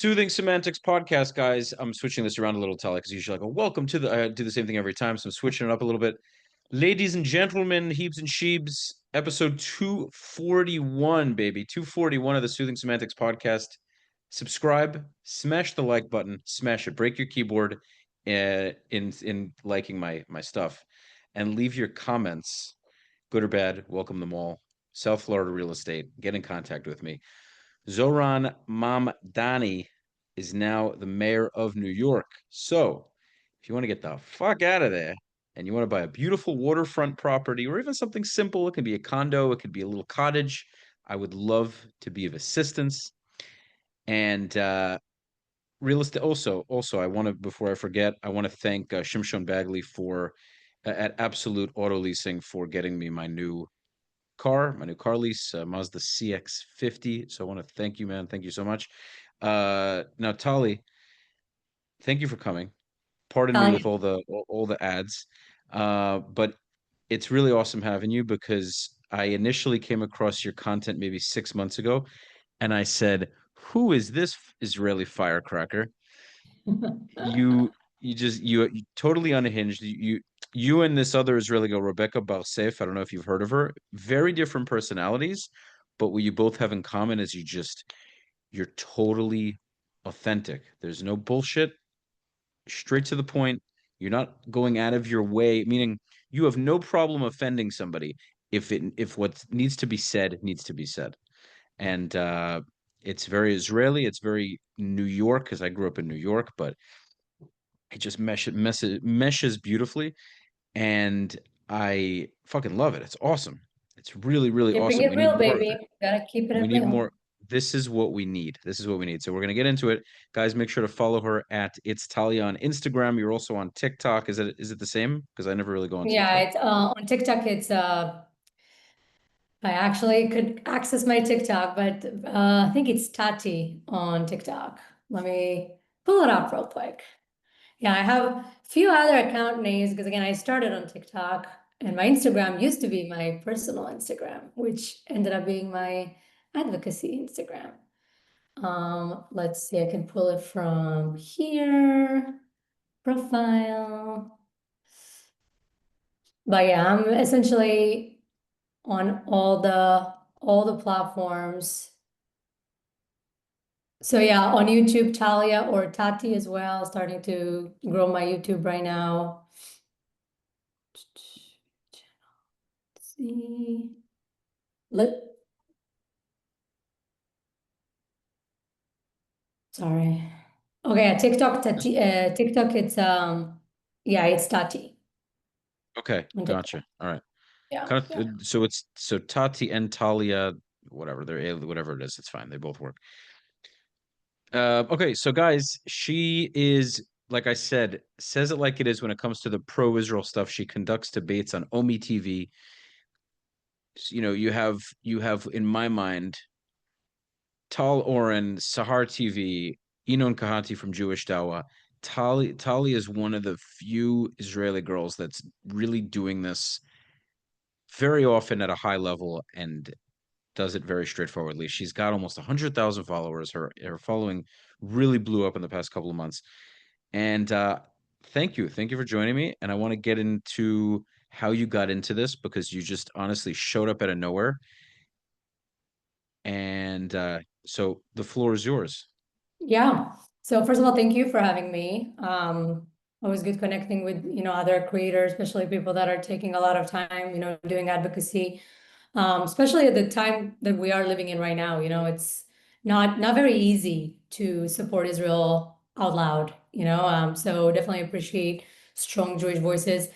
Soothing Semantics podcast, guys. I'm switching this around a little, Talia, because usually I go, welcome to the, I do the same thing every time, so I'm switching it up a little bit. Ladies and gentlemen, heebs and sheebs, episode 241, baby. 241 of the Soothing Semantics podcast. Subscribe, smash the like button, smash it, break your keyboard in liking my stuff, and leave your comments, good or bad, welcome them all. South Florida real estate, get in contact with me. Zoran Mamdani is now the mayor of New York. So if you want to get the fuck out of there and you want to buy a beautiful waterfront property or even something simple, it can be a condo, it could be a little cottage, I would love to be of assistance. And real estate also, I want to, before I forget, I want to thank Shimshon Bagley for at Absolute Auto Leasing for getting me my new car lease, Mazda CX-50. So I want to thank you, man. Thank you so much. Now, Tali, thank you for coming. Pardon me with all the ads, but it's really awesome having you because I initially came across your content maybe 6 months ago, and I said, "Who is this Israeli firecracker?" You totally unhinged. You and this other Israeli girl, Rebecca Balsef, I don't know if you've heard of her. Very different personalities, but what you both have in common is you're totally authentic. There's no bullshit, straight to the point. You're not going out of your way, meaning you have no problem offending somebody if what needs to be said needs to be said. And it's very Israeli, it's very New York, because I grew up in New York, but it just meshes beautifully, and I fucking love it. It's awesome. It's really, really Keeping awesome. it We need real, more of baby. it. Gotta keep it We need real. more. This is what we need. This is what we need. So we're gonna get into it, guys. Make sure to follow her at It's Talia on Instagram. You're also on TikTok. Is it the same? Because I never really go on Yeah, TikTok. it's on TikTok. It's I actually could access my TikTok, but I think it's Tati on TikTok. Let me pull it up real quick. Yeah, I have a few other account names because again, I started on TikTok and my Instagram used to be my personal Instagram, which ended up being my advocacy Instagram. Let's see, I can pull it from here, profile. But yeah, I'm essentially on all the platforms. So yeah, on YouTube, Talia or Tati as well, starting to grow my YouTube right now. Let's see. Sorry. Okay, TikTok, Tati, TikTok, it's yeah, it's Tati Okay, on TikTok. gotcha. All right. Yeah, Kind of. yeah. So Tati and Talia, whatever whatever it is, it's fine. They both work. Okay, so guys, she is, like I said, says it like it is when it comes to the pro-Israel stuff. She conducts debates on Omi TV. You know, you have in my mind Tal Oren, Sahar TV, Inon Kahati from Jewish Dawa. Tali is one of the few Israeli girls that's really doing this very often at a high level and does it very straightforwardly. She's got almost 100,000 followers. Her following really blew up in the past couple of months. And thank you for joining me. And I want to get into how you got into this because you just honestly showed up out of nowhere. And so the floor is yours. Yeah. So first of all, thank you for having me. Always good connecting with, other creators, especially people that are taking a lot of time, doing advocacy. Especially at the time that we are living in right now, it's not very easy to support Israel out loud, so definitely appreciate strong Jewish voices.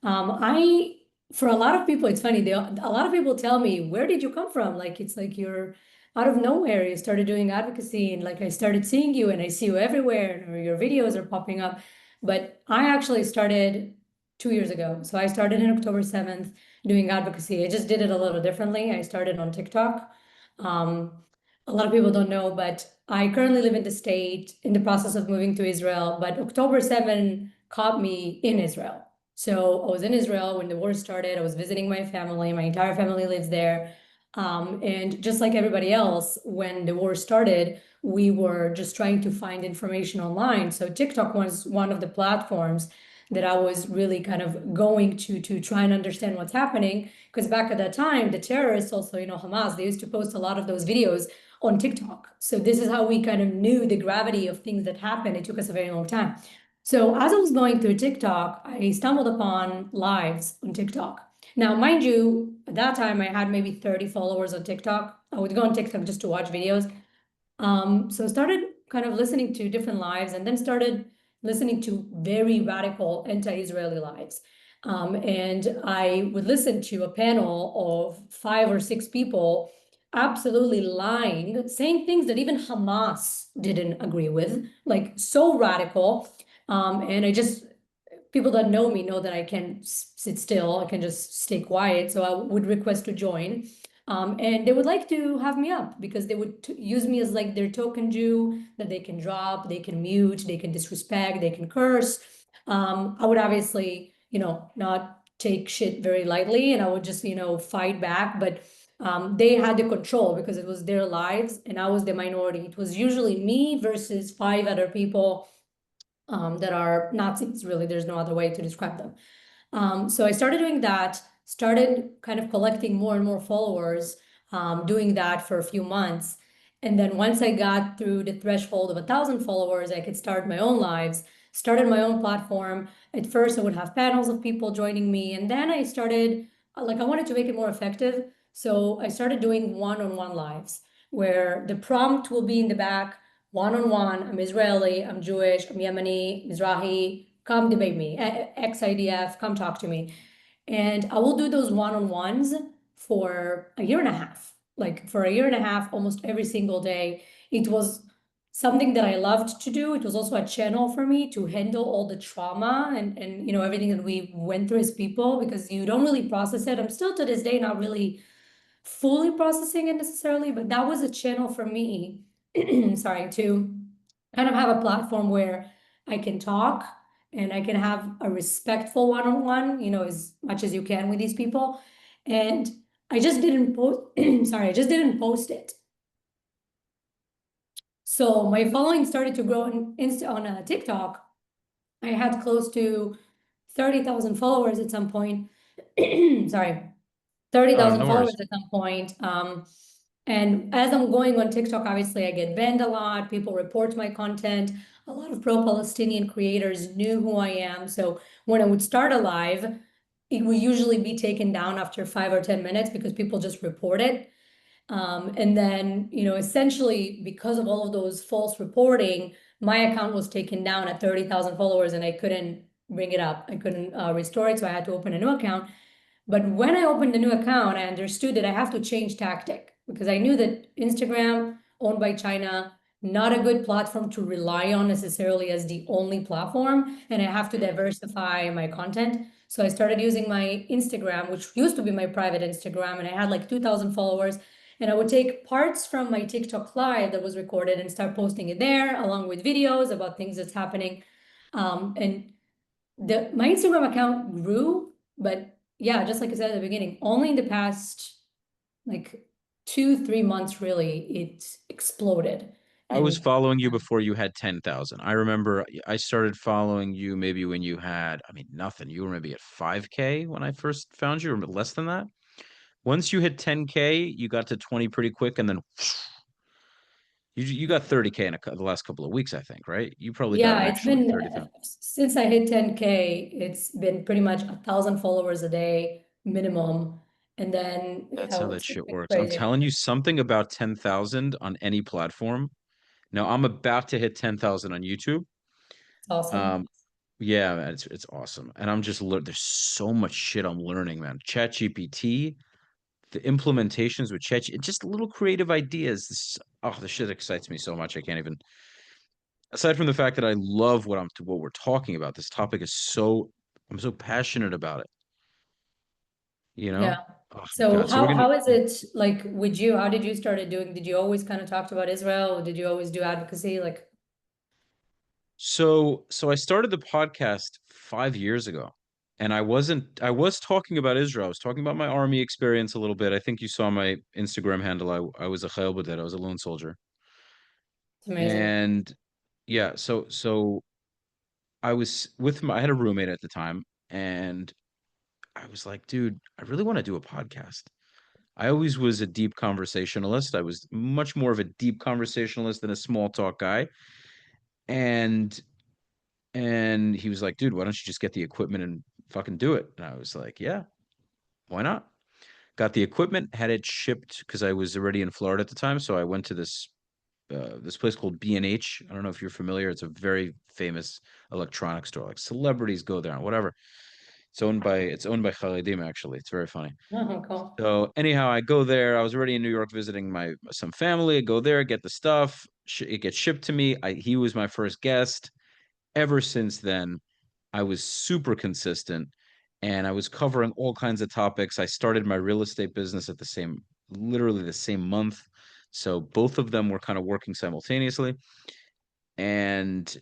I For a lot of people, it's funny, a lot of people tell me, where did you come from? Like it's like you're out of nowhere, you started doing advocacy and like I started seeing you and I see you everywhere or your videos are popping up. But I actually started 2 years ago. So I started in October 7th doing advocacy. I just did it a little differently. I started on TikTok. A lot of people don't know, but I currently live in the state in the process of moving to Israel, but October 7 caught me in Israel. So I was in Israel when the war started. I was visiting my family. My entire family lives there. And just like everybody else, when the war started, we were just trying to find information online. So TikTok was one of the platforms that I was really kind of going to try and understand what's happening. Because back at that time, the terrorists also, Hamas, they used to post a lot of those videos on TikTok. So this is how we kind of knew the gravity of things that happened. It took us a very long time. So as I was going through TikTok, I stumbled upon lives on TikTok. Now, mind you, at that time I had maybe 30 followers on TikTok. I would go on TikTok just to watch videos. So started kind of listening to different lives and then started listening to very radical anti-Israeli lives. And I would listen to a panel of 5 or 6 people absolutely lying, saying things that even Hamas didn't agree with, like so radical. And people that know me know that I can sit still, I can just stay quiet. So I would request to join. And they would like to have me up because they would use me as like their token Jew that they can drop, they can mute, they can disrespect, they can curse. I would obviously, not take shit very lightly and I would just, fight back. But they had the control because it was their lives and I was the minority. It was usually me versus 5 other people that are Nazis, really. There's no other way to describe them. So I started doing that, started kind of collecting more and more followers, doing that for a few months. And then once I got through the threshold of 1,000 followers, I could start my own lives, started my own platform. At first, I would have panels of people joining me. And then I started, like, I wanted to make it more effective. So I started doing one-on-one lives where the prompt will be in the back, one-on-one. I'm Israeli, I'm Jewish, I'm Yemeni, Mizrahi, come debate me, ex-IDF, come talk to me. And I will do those one-on-ones for a year and a half. Like for a year and a half, almost every single day. It was something that I loved to do. It was also a channel for me to handle all the trauma and everything that we went through as people because you don't really process it. I'm still to this day not really fully processing it necessarily, but that was a channel for me, sorry, to kind of have a platform where I can talk and I can have a respectful one-on-one, as much as you can with these people. And I just didn't post, sorry, I just didn't post it. So my following started to grow on TikTok. I had close to 30,000 followers at some point. Sorry, 30,000 No followers worries. at some point. And as I'm going on TikTok, obviously I get banned a lot. People report my content. A lot of pro-Palestinian creators knew who I am. So when I would start a live, it would usually be taken down after 5 or 10 minutes because people just report it. And then, essentially because of all of those false reporting, my account was taken down at 30,000 followers and I couldn't bring it up. I couldn't restore it. So I had to open a new account. But when I opened the new account, I understood that I have to change tactic because I knew that Instagram, owned by China, not a good platform to rely on necessarily as the only platform, and I have to diversify my content. So I started using my Instagram, which used to be my private Instagram, and I had like 2,000 followers. And I would take parts from my TikTok live that was recorded and start posting it there, along with videos about things that's happening. And my Instagram account grew, but yeah, just like I said at the beginning, only in the past like 2, 3 months really it exploded. I was And following you before you had 10,000. I remember I started following you maybe when you had, I mean, nothing. You were maybe at 5K when I first found you, or less than that. Once you hit 10K, you got to 20 pretty quick, and then you got 30K in the last couple of weeks, I think, right? You probably got yeah, an it's extra like been 30,000. since I hit 10K, it's been pretty much 1,000 followers a day minimum. And then That's how yeah, that it's shit been works. I'm crazy. telling you something about 10,000 on any platform. Now I'm about to hit 10,000 on YouTube. It's awesome. Um, yeah, man, it's awesome. And I'm just there's so much shit I'm learning, man. ChatGPT, the implementations with just little creative ideas. The shit excites me so much. I can't even. Aside from the fact that I love what we're talking about, this topic is I'm so passionate about it. You Yeah. know? Oh my So God. So we're gonna. how is it like with you? How did you started doing? Did you always kind of talk about Israel? Or did you always do advocacy? Like, So I started the podcast 5 years ago, and I was talking about Israel. I was talking about my army experience a little bit. I think you saw my Instagram handle. I was a chayil b'det. I was a lone soldier. It's amazing. And yeah, so I was I had a roommate at the time, and I was like, dude, I really want to do a podcast. I always was a deep conversationalist. I was much more of a deep conversationalist than a small talk guy. And he was like, dude, why don't you just get the equipment and fucking do it? And I was like, yeah, why not? Got the equipment, had it shipped because I was already in Florida at the time. So I went to this place called B&H. I don't know if you're familiar. It's a very famous electronics store. Like celebrities go there and whatever. It's owned by Khalidim actually. It's very funny. Oh, cool. So anyhow, I go there. I was already in New York visiting some family. I go there, get the stuff. It gets shipped to me. He was my first guest. Ever since then, I was super consistent, and I was covering all kinds of topics. I started my real estate business literally the same month. So both of them were kind of working simultaneously. And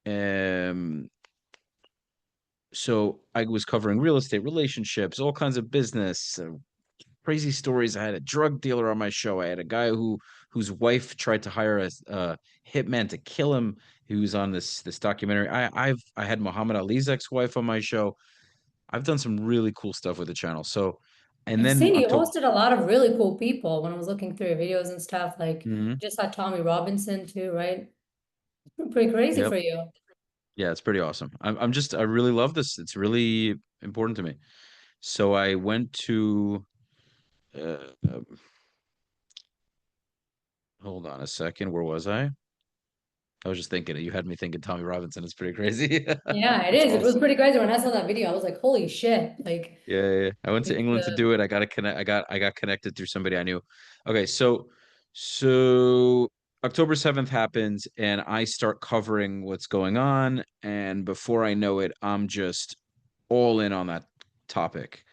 um, so I was covering real estate, relationships, all kinds of business, crazy stories. I had a drug dealer on my show. I had a guy whose wife tried to hire a hitman to kill him. He was on this documentary. I had Muhammad Ali's ex-wife on my show. I've done some really cool stuff with the channel. So, and I've then seen you October. hosted a lot of really cool people when I was looking through your videos and stuff. Like, Mhm. just had Tommy Robinson too, right? Pretty crazy Yep. for you. Yeah, it's pretty awesome. I really love this. It's really important to me. So I went to uh, uh, hold on a second. Where was I? I was just thinking. You had me thinking Tommy Robinson. It's pretty crazy. Yeah, it That's is. It was awesome. pretty crazy when I saw that video. I was like, holy shit. Like, Yeah. I went to it's England to do it. I got to connect. I got connected through somebody I knew. Okay, so October 7th happens, and I start covering what's going on, and before I know it, I'm just all in on that topic.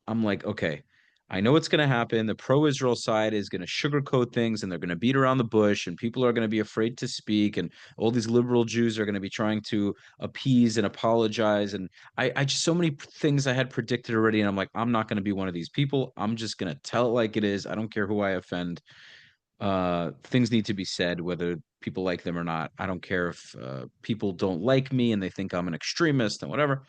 I'm like, okay, I know what's going to happen. The pro-Israel side is going to sugarcoat things, and they're going to beat around the bush, and people are going to be afraid to speak, and all these liberal Jews are going to be trying to appease and apologize. And I just so many things I had predicted already, and I'm like, I'm not going to be one of these people. I'm just going to tell it like it is. I don't care who I offend. Things need to be said, whether people like them or not. I don't care if people don't like me and they think I'm an extremist and whatever,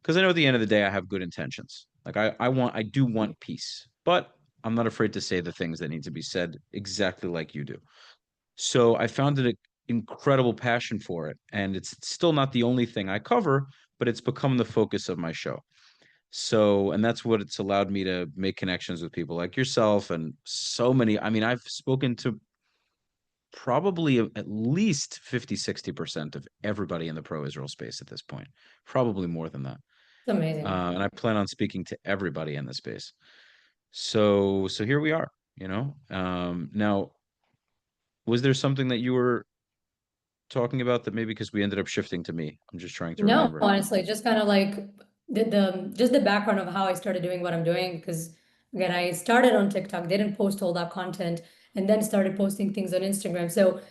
because I know at the end of the day I have good intentions. Like I do want peace, but I'm not afraid to say the things that need to be said exactly like you do. So I found an incredible passion for it, and it's still not the only thing I cover, but it's become the focus of my show. So, and that's what it's allowed me to make connections with people like yourself and so many. I mean, I've spoken to probably at least 50-60% of everybody in the pro-Israel space at this point, probably more than that. amazing. And I plan on speaking to everybody in the space. So here we are, you know. Now, was there something that you were talking about that maybe because we ended up shifting to me? I'm just trying to No, remember. honestly, just kind of like the just the background of how I started doing what I'm doing. Because again, I started on TikTok, didn't post all that content, and then started posting things on Instagram. So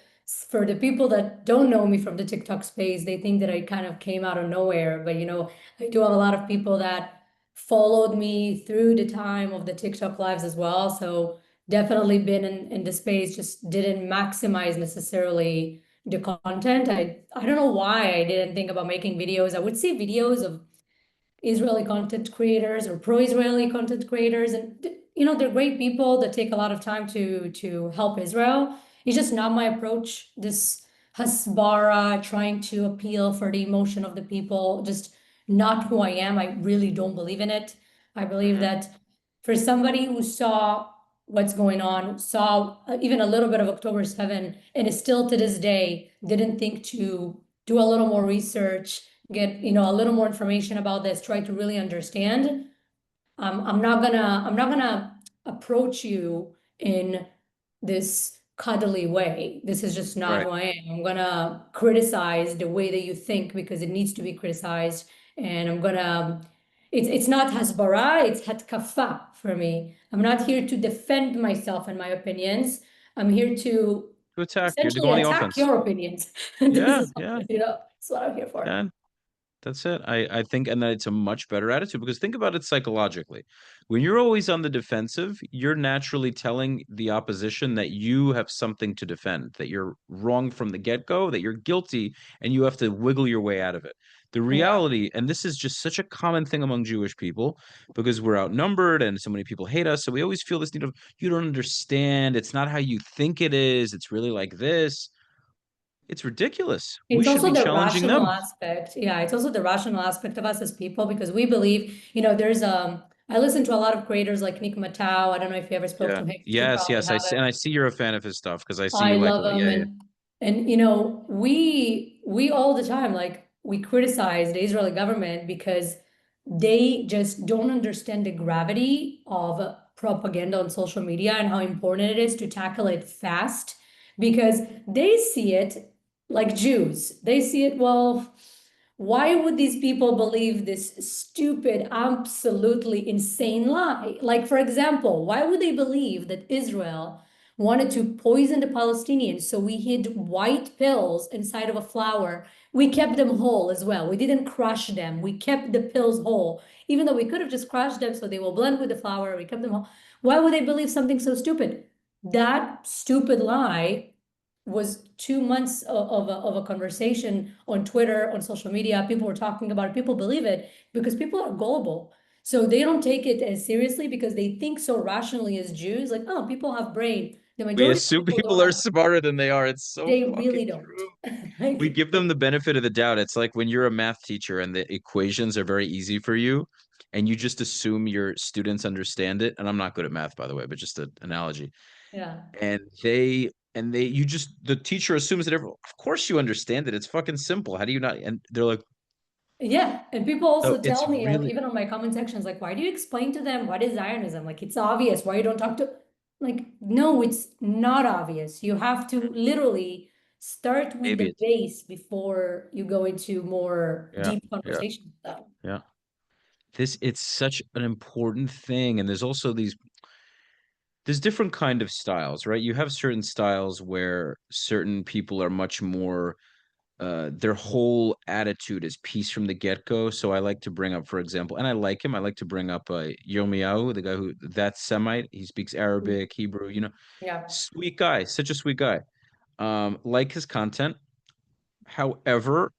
for the people that don't know me from the TikTok space, they think that I kind of came out of nowhere. But I do have a lot of people that followed me through the time of the TikTok lives as well. So definitely been in the space, just didn't maximize necessarily the content. I don't know why I didn't think about making videos. I would see videos of Israeli content creators or pro-Israeli content creators, and they're great people that take a lot of time to help Israel. It's just not my approach. This hasbara, trying to appeal for the emotion of the people, just not who I am. I really don't believe in it. I believe Hmm. that for somebody who saw what's going on, saw even a little bit of October 7, and is still to this day didn't think to do a little more research, get a little more information about this, try to really understand. I'm not gonna approach you in this cuddly way. This is just not Right. who I am. I'm gonna criticize the way that you think because it needs to be criticized, and it's not hasbara, it's hatkafa for me. I'm not here to defend myself and my opinions. I'm here to To attack, you to essentially go on the attack offense. your opinions. This Yeah, is yeah, that's what I'm here for. can. That's it. I think, and that it's a much better attitude because think about it psychologically. When you're always on the defensive, you're naturally telling the opposition that you have something to defend, that you're wrong from the get-go, that you're guilty, and you have to wiggle your way out of it. The Yeah. reality, and this is just such a common thing among Jewish people because we're outnumbered and so many people hate us. So we always feel this need of, you don't understand. It's not how you think it is. It's really like this. It's ridiculous. We It's should also be the challenging rational them. aspect. Yeah, it's also the rational aspect of us as people because we believe, there's I listen to a lot of creators like Nick Matau. I don't know if you ever spoke Yeah. to him. You Yes, probably yes. And haven't. I see you're a fan of his stuff because I see I you like love them yeah, yeah. and we all the time like we criticize the Israeli government because they just don't understand the gravity of propaganda on social media and how important it is to tackle it fast because they see it like Jews. They see it, well, why would these people believe this stupid, absolutely insane lie? Like, for example, why would they believe that Israel wanted to poison the Palestinians? So we hid white pills inside of a flour. We kept them whole as well. We didn't crush them. We kept the pills whole, even though we could have just crushed them so they will blend with the flour. We kept them whole. Why would they believe something so stupid? That stupid lie was 2 months of a conversation on Twitter, on social media. People were talking about it. People believe it because people are gullible. So they don't take it as seriously because they think so rationally as Jews, like, oh, people have brain. The We majority of assume people don't people are have, smarter than they are. It's so they fucking really don't. true. We Like, give them the benefit of the doubt. It's like when you're a math teacher and the equations are very easy for you, and you just assume your students understand it. And I'm not good at math, by the way, but just an analogy. yeah. And you just the teacher assumes that of course you understand it. It's fucking simple. How do you not? And they're like, Yeah, and people oh, also it's tell me, like, really even on my comment sections, like, why do you explain to them what is Zionism? Like, it's obvious. Why you don't talk to, like, no, it's not obvious. You have to literally start with maybe the it's base before you go into more yeah, deep yeah, conversation with them. yeah. It's such an important thing, and there's different kind of styles, right? You have certain styles where certain people are much more their whole attitude is peace from the get-go. So I like to bring up, for example, and I like him, I like to bring up Yirmiyahu, the guy who that's Semite. He speaks Arabic, Hebrew, Yeah. sweet guy, such a sweet guy. Like his content. However,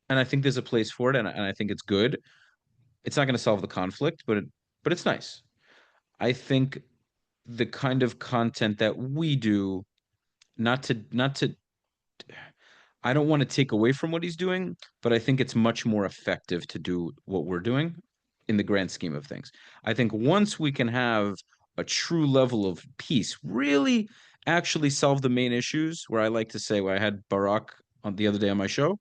and I think there's a place for it, and I think it's good. It's not going to solve the conflict, but it's nice. I think the kind of content that we do, not to I don't want to take away from what he's doing, but I think it's much more effective to do what we're doing in the grand scheme of things. I think once we can have a true level of peace, really actually solve the main issues, where I like to say, where I had Barack on the other day on my show,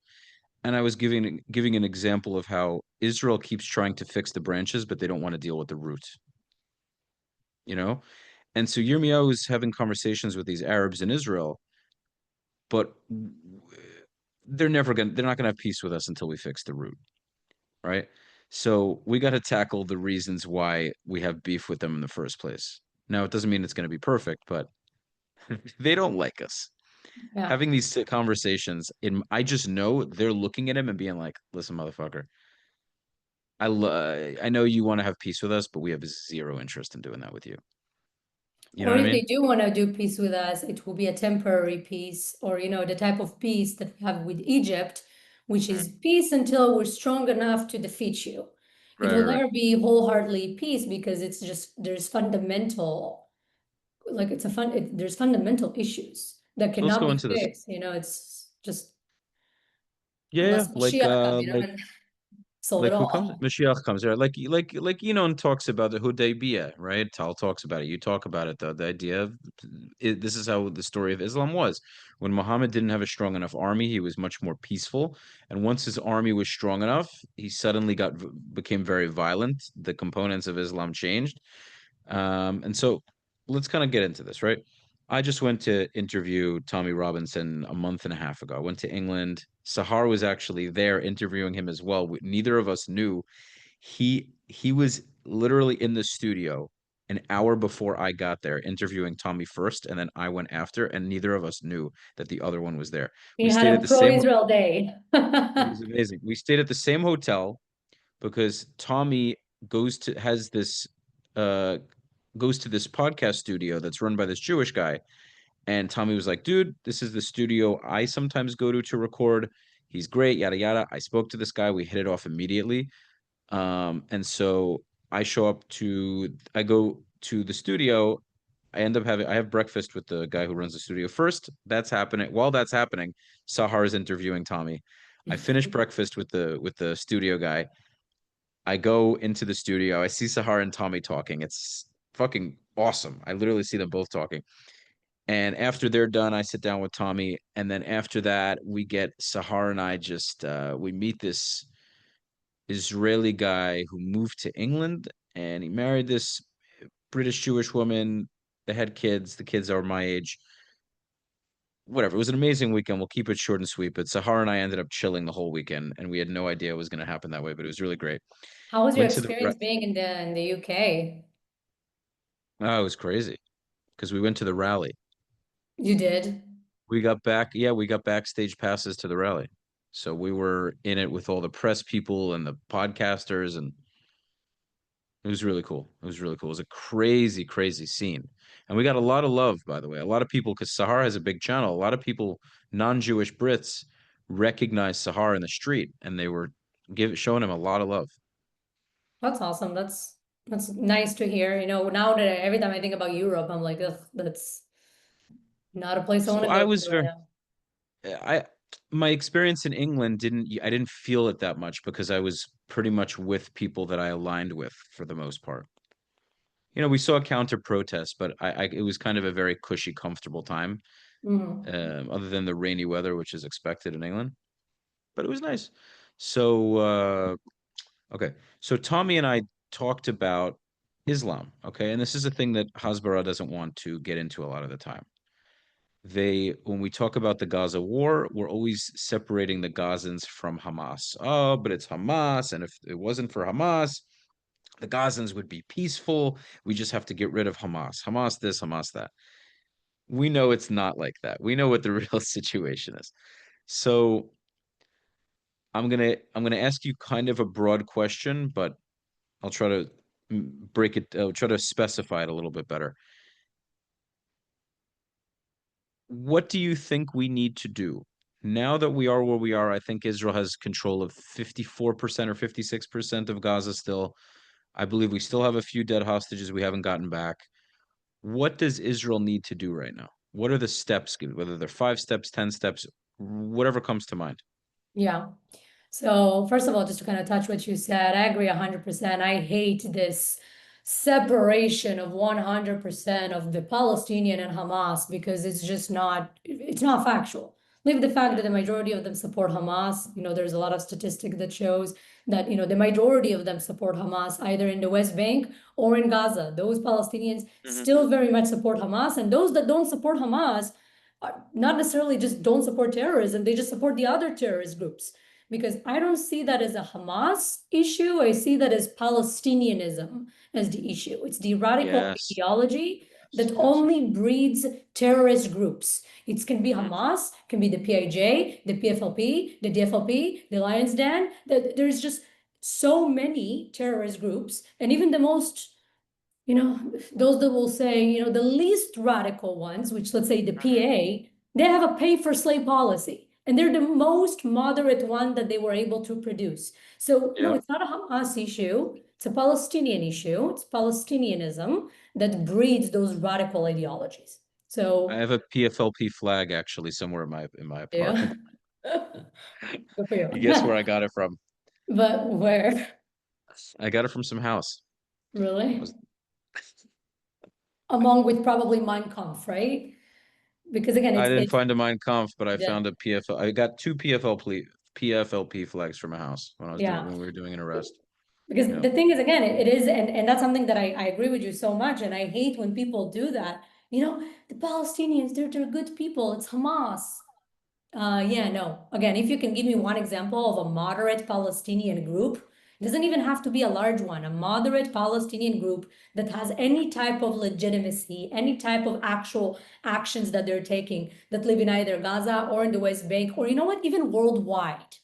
and I was giving an example of how Israel keeps trying to fix the branches, but they don't want to deal with the root, you know? And so Yirmiyahu is having conversations with these Arabs in Israel, but they're not gonna have peace with us until we fix the root, right? So we got to tackle the reasons why we have beef with them in the first place. Now, it doesn't mean it's going to be perfect, but they don't like us. Yeah. Having these conversations, I just know they're looking at him and being like, "Listen, motherfucker, I know you want to have peace with us, but we have zero interest in doing that with you." You know Or what I if they mean? do want to do peace with us, it will be a temporary peace, or the type of peace that we have with Egypt, which Mhm. is peace until we're strong enough to defeat you. It Right, will right. never be wholeheartedly peace because it's just there's fundamental, like there's fundamental issues that So let's cannot go be into this. fixed. It's just Yeah, yeah, unless Mashiach come, and solve it like who comes? all. Mashiach comes, right? And talks about the Hudaybiyah, right? Tal talks about it. You talk about it, though. The idea of this is how the story of Islam was. When Muhammad didn't have a strong enough army, he was much more peaceful. And once his army was strong enough, he suddenly became very violent. The components of Islam changed. And so let's kind of get into this, right? I just went to interview Tommy Robinson a month and a half ago. I went to England. Sahar was actually there interviewing him as well. Neither of us knew. He was literally in the studio an hour before I got there, interviewing Tommy first, and then I went after, and neither of us knew that the other one was there. He We had stayed at a the same pro-Israel day. It was amazing. We stayed at the same hotel because Tommy goes to has this uh goes to this podcast studio that's run by this Jewish guy. And Tommy was like, dude, this is the studio I sometimes go to record. He's great, yada yada. I spoke to this guy, we hit it off immediately. And so I go to the studio. I have breakfast with the guy who runs the studio first. That's happening. While that's happening, Sahar is interviewing Tommy. I finish breakfast with the studio guy. I go into the studio. I see Sahar and Tommy talking. It's fucking awesome. I literally see them both talking. And after they're done, I sit down with Tommy. And then after that, we get Sahar and I just we meet this Israeli guy who moved to England and he married this British Jewish woman. They had kids. The kids are my age. Whatever. It was an amazing weekend. We'll keep it short and sweet. But Sahar and I ended up chilling the whole weekend, and we had no idea it was going to happen that way. But it was really great. How was your Went to the experience being in the UK? oh, it was crazy because we went to the rally. You did? We got back. Yeah, we got backstage passes to the rally, so we were in it with all the press people and the podcasters, and it was really cool. It was really cool. It was a crazy, crazy scene. And we got a lot of love, by the way. A lot of people, because Sahar has a big channel, a lot of people, non-Jewish Brits, recognized Sahar in the street and they were showing him a lot of love. That's awesome. That's nice to hear. You know, now that every time I think about Europe, I'm like, ugh, that's not a place I want So to I go was to right very now. I my experience in England I didn't feel it that much because I was pretty much with people that I aligned with for the most part. We saw counter protests, but it was kind of a very cushy, comfortable time. Mhm. Other than the rainy weather, which is expected in England. But it was nice. So, okay. So Tommy and I talked about Islam, okay? And this is a thing that hasbara doesn't want to get into a lot of the time. When we talk about the Gaza war, we're always separating the Gazans from Hamas. Oh, but it's Hamas, and if it wasn't for Hamas, the Gazans would be peaceful. We just have to get rid of Hamas. Hamas this, Hamas that. We know it's not like that. We know what the real situation is. So I'm gonna ask you kind of a broad question, but I'll try to break it. Try to specify it a little bit better. What do you think we need to do now that we are where we are? I think Israel has control of 54% or 56% of Gaza still. I believe we still have a few dead hostages we haven't gotten back. What does Israel need to do right now? What are the steps, whether they're 5 steps, 10 steps, whatever comes to mind? Yeah. So first of all, just to kind of touch what you said, I agree 100%. I hate this separation of 100% of the Palestinian and Hamas because it's not factual. Leave the fact that the majority of them support Hamas. You know, there's a lot of statistic that shows that, you know, the majority of them support Hamas either in the West Bank or in Gaza. Those Palestinians Mhm. still very much support Hamas, and those that don't support Hamas not necessarily just don't support terrorism, they just support the other terrorist groups. Because I don't see that as a Hamas issue. I see that as Palestinianism as the issue. It's the radical Yes, ideology yes, that yes. only breeds terrorist groups. It can be Mhm. Hamas, can be the PIJ, the PFLP, the DFLP, the Lions Den. There's just so many terrorist groups, and even the most, you know, those that will say, you know, the least radical ones, which let's say the Mhm. PA, they have a pay for slave policy. And they're the most moderate one that they were able to produce. So no, Yep. it's not a Hamas issue. It's a Palestinian issue. It's Palestinianism that breeds those radical ideologies. I So have a PFLP flag actually somewhere in my yeah, apartment. good for you. You guess where I got it from? But where? I got it from some house. I Really? was, Among with probably Mein Kampf, right? Because again, I didn't it's find a Mein Kampf, but I yeah. found a PFL. I got two PFLP flags from a house Yeah. when we were doing an arrest. Because Yeah. the thing is, again, it is, and that's something that I agree with you so much, and I hate when people do that. You know, the Palestinians, they're good people. It's Hamas. Yeah, no. Again, if you can give me one example of a moderate Palestinian group, it doesn't even have to be a large one, a moderate Palestinian group that has any type of legitimacy, any type of actual actions that they're taking that live in either Gaza or in the West Bank, or you know what, even worldwide.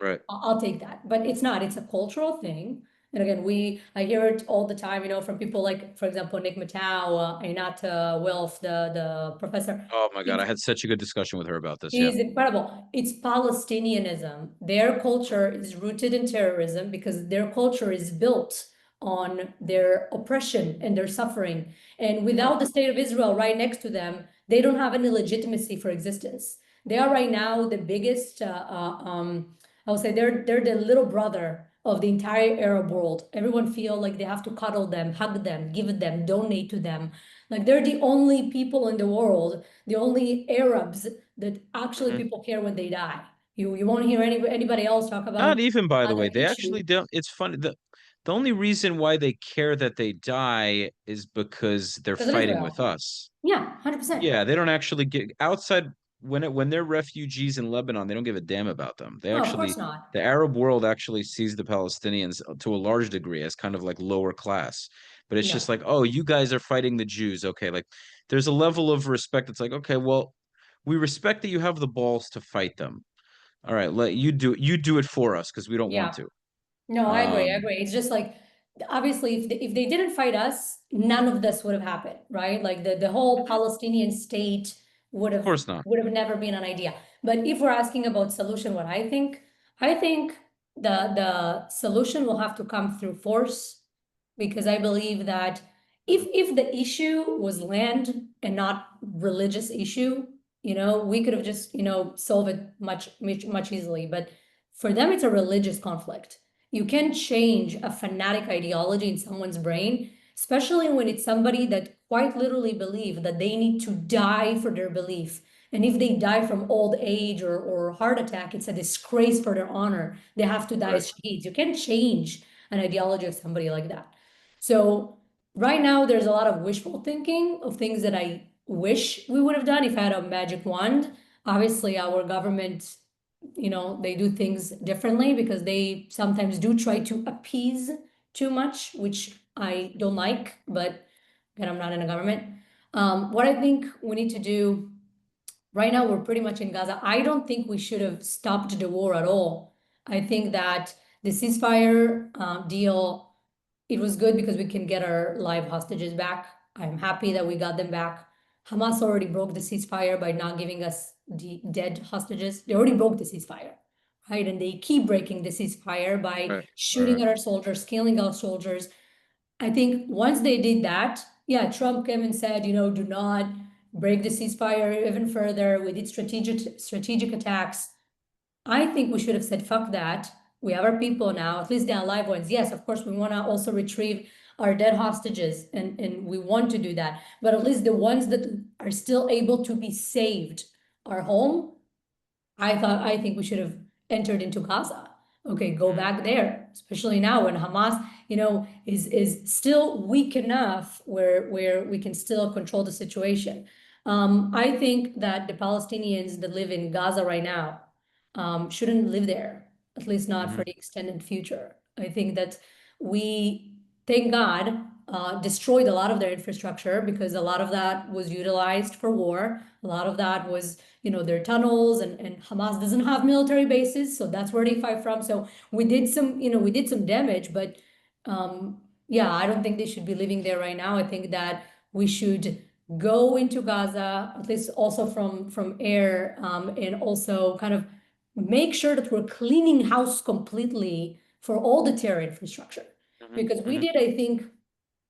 Right. I'll take that, but it's not, it's a cultural thing. And again, I hear it all the time, from people like, for example, Nick Matau, Einat Wilf, the professor. Oh my God, I had such a good discussion with her about this. Yeah. Is incredible. It's Palestinianism. Their culture is rooted in terrorism because their culture is built on their oppression and their suffering. And without the state of Israel right next to them, they don't have any legitimacy for existence. They are right now the biggest, I would say they're the little brother of the entire Arab world. Everyone feel like they have to cuddle them, hug them, give them, donate to them. Like they're the only people in the world, the only Arabs that actually Mhm. people care when they die. You won't hear anybody else talk Not about even, by the other way, they issues. actually don't. It's funny. The only reason why they care that they die is because they're Because of fighting with Israel. us. Yeah, 100%. Yeah, they don't actually get outside when they're refugees in Lebanon, they don't give a damn about them. They No, of course actually not. the Arab world actually sees the Palestinians to a large degree as kind of like lower class. But it's just No. like, oh, you guys are fighting the Jews. Okay, like there's a level of respect. It's like, okay, well, we respect that you have the balls to fight them. All right, let you do it for us because we don't want Yeah. to. No, I agree. I Um, agree. It's just like, obviously, if they didn't fight us, none of this would have happened, right? Like the whole of Palestinian state course not. would have never been an idea. But if we're asking about solution, what I think the solution will have to come through force, because I believe that Mhm. if the issue was land and not religious issue, we could have just, solved it much easily. But for them, it's a religious conflict. You can change a fanatic ideology in someone's brain, especially when it's somebody that quite literally believe that they need to die for their belief. And if they die from old age or heart attack, it's a disgrace for their honor. They have to die Right. as shaheeds. You can't change an ideology of somebody like that. So right now, there's a lot of wishful thinking of things that I wish we would have done if I had a magic wand. Obviously, our government, they do things differently because they sometimes do try to appease too much, which I don't like, but again, I'm not in a government. What I think we need to do right now, we're pretty much in Gaza. I don't think we should have stopped the war at all. I think that the ceasefire deal, it was good because we can get our live hostages back. I'm happy that we got them back. Hamas already broke the ceasefire by not giving us the dead hostages. They already broke the ceasefire, right? And they keep breaking the ceasefire by Right. shooting Right. at our soldiers, killing our soldiers. I think once they did that, yeah, Trump came and said, do not break the ceasefire even further. We did strategic attacks. I think we should have said, fuck that. We have our people now, at least the alive ones. Yes, of course, we want to also retrieve our dead hostages, and we want to do that. But at least the ones that are still able to be saved are home. I think we should have entered into Gaza. Okay, go Mm. back there, especially now when Hamas, is still weak enough where we can still control the situation. I think that the Palestinians that live in Gaza right now shouldn't live there, at least not for Mhm. the extended future. I think that we, thank God, destroyed a lot of their infrastructure because a lot of that was utilized for war. A lot of that was, their tunnels, and Hamas doesn't have military bases, so that's where they fight from. So we did some damage, but yeah, I don't think they should be living there right now. I think that we should go into Gaza, at least also from air, and also kind of make sure that we're cleaning house completely for all the terror infrastructure. Mhm. Because we Mhm. did, I think,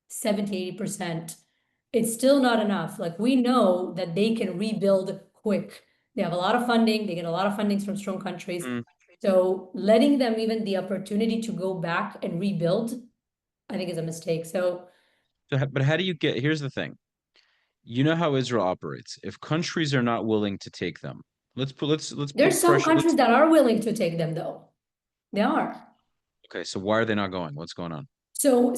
70-80%. It's still not enough. Like we know that they can rebuild quick. They have a lot of funding, they get a lot of fundings from strong countries. Mm. So letting them even the opportunity to go back and rebuild, I think is a mistake. So But how do you get? Here's the thing. You know how Israel operates. If countries are not willing to take them, let's there's put some pressure. countries that are willing to take them though. They are. Okay, so why are they not going? What's going on? So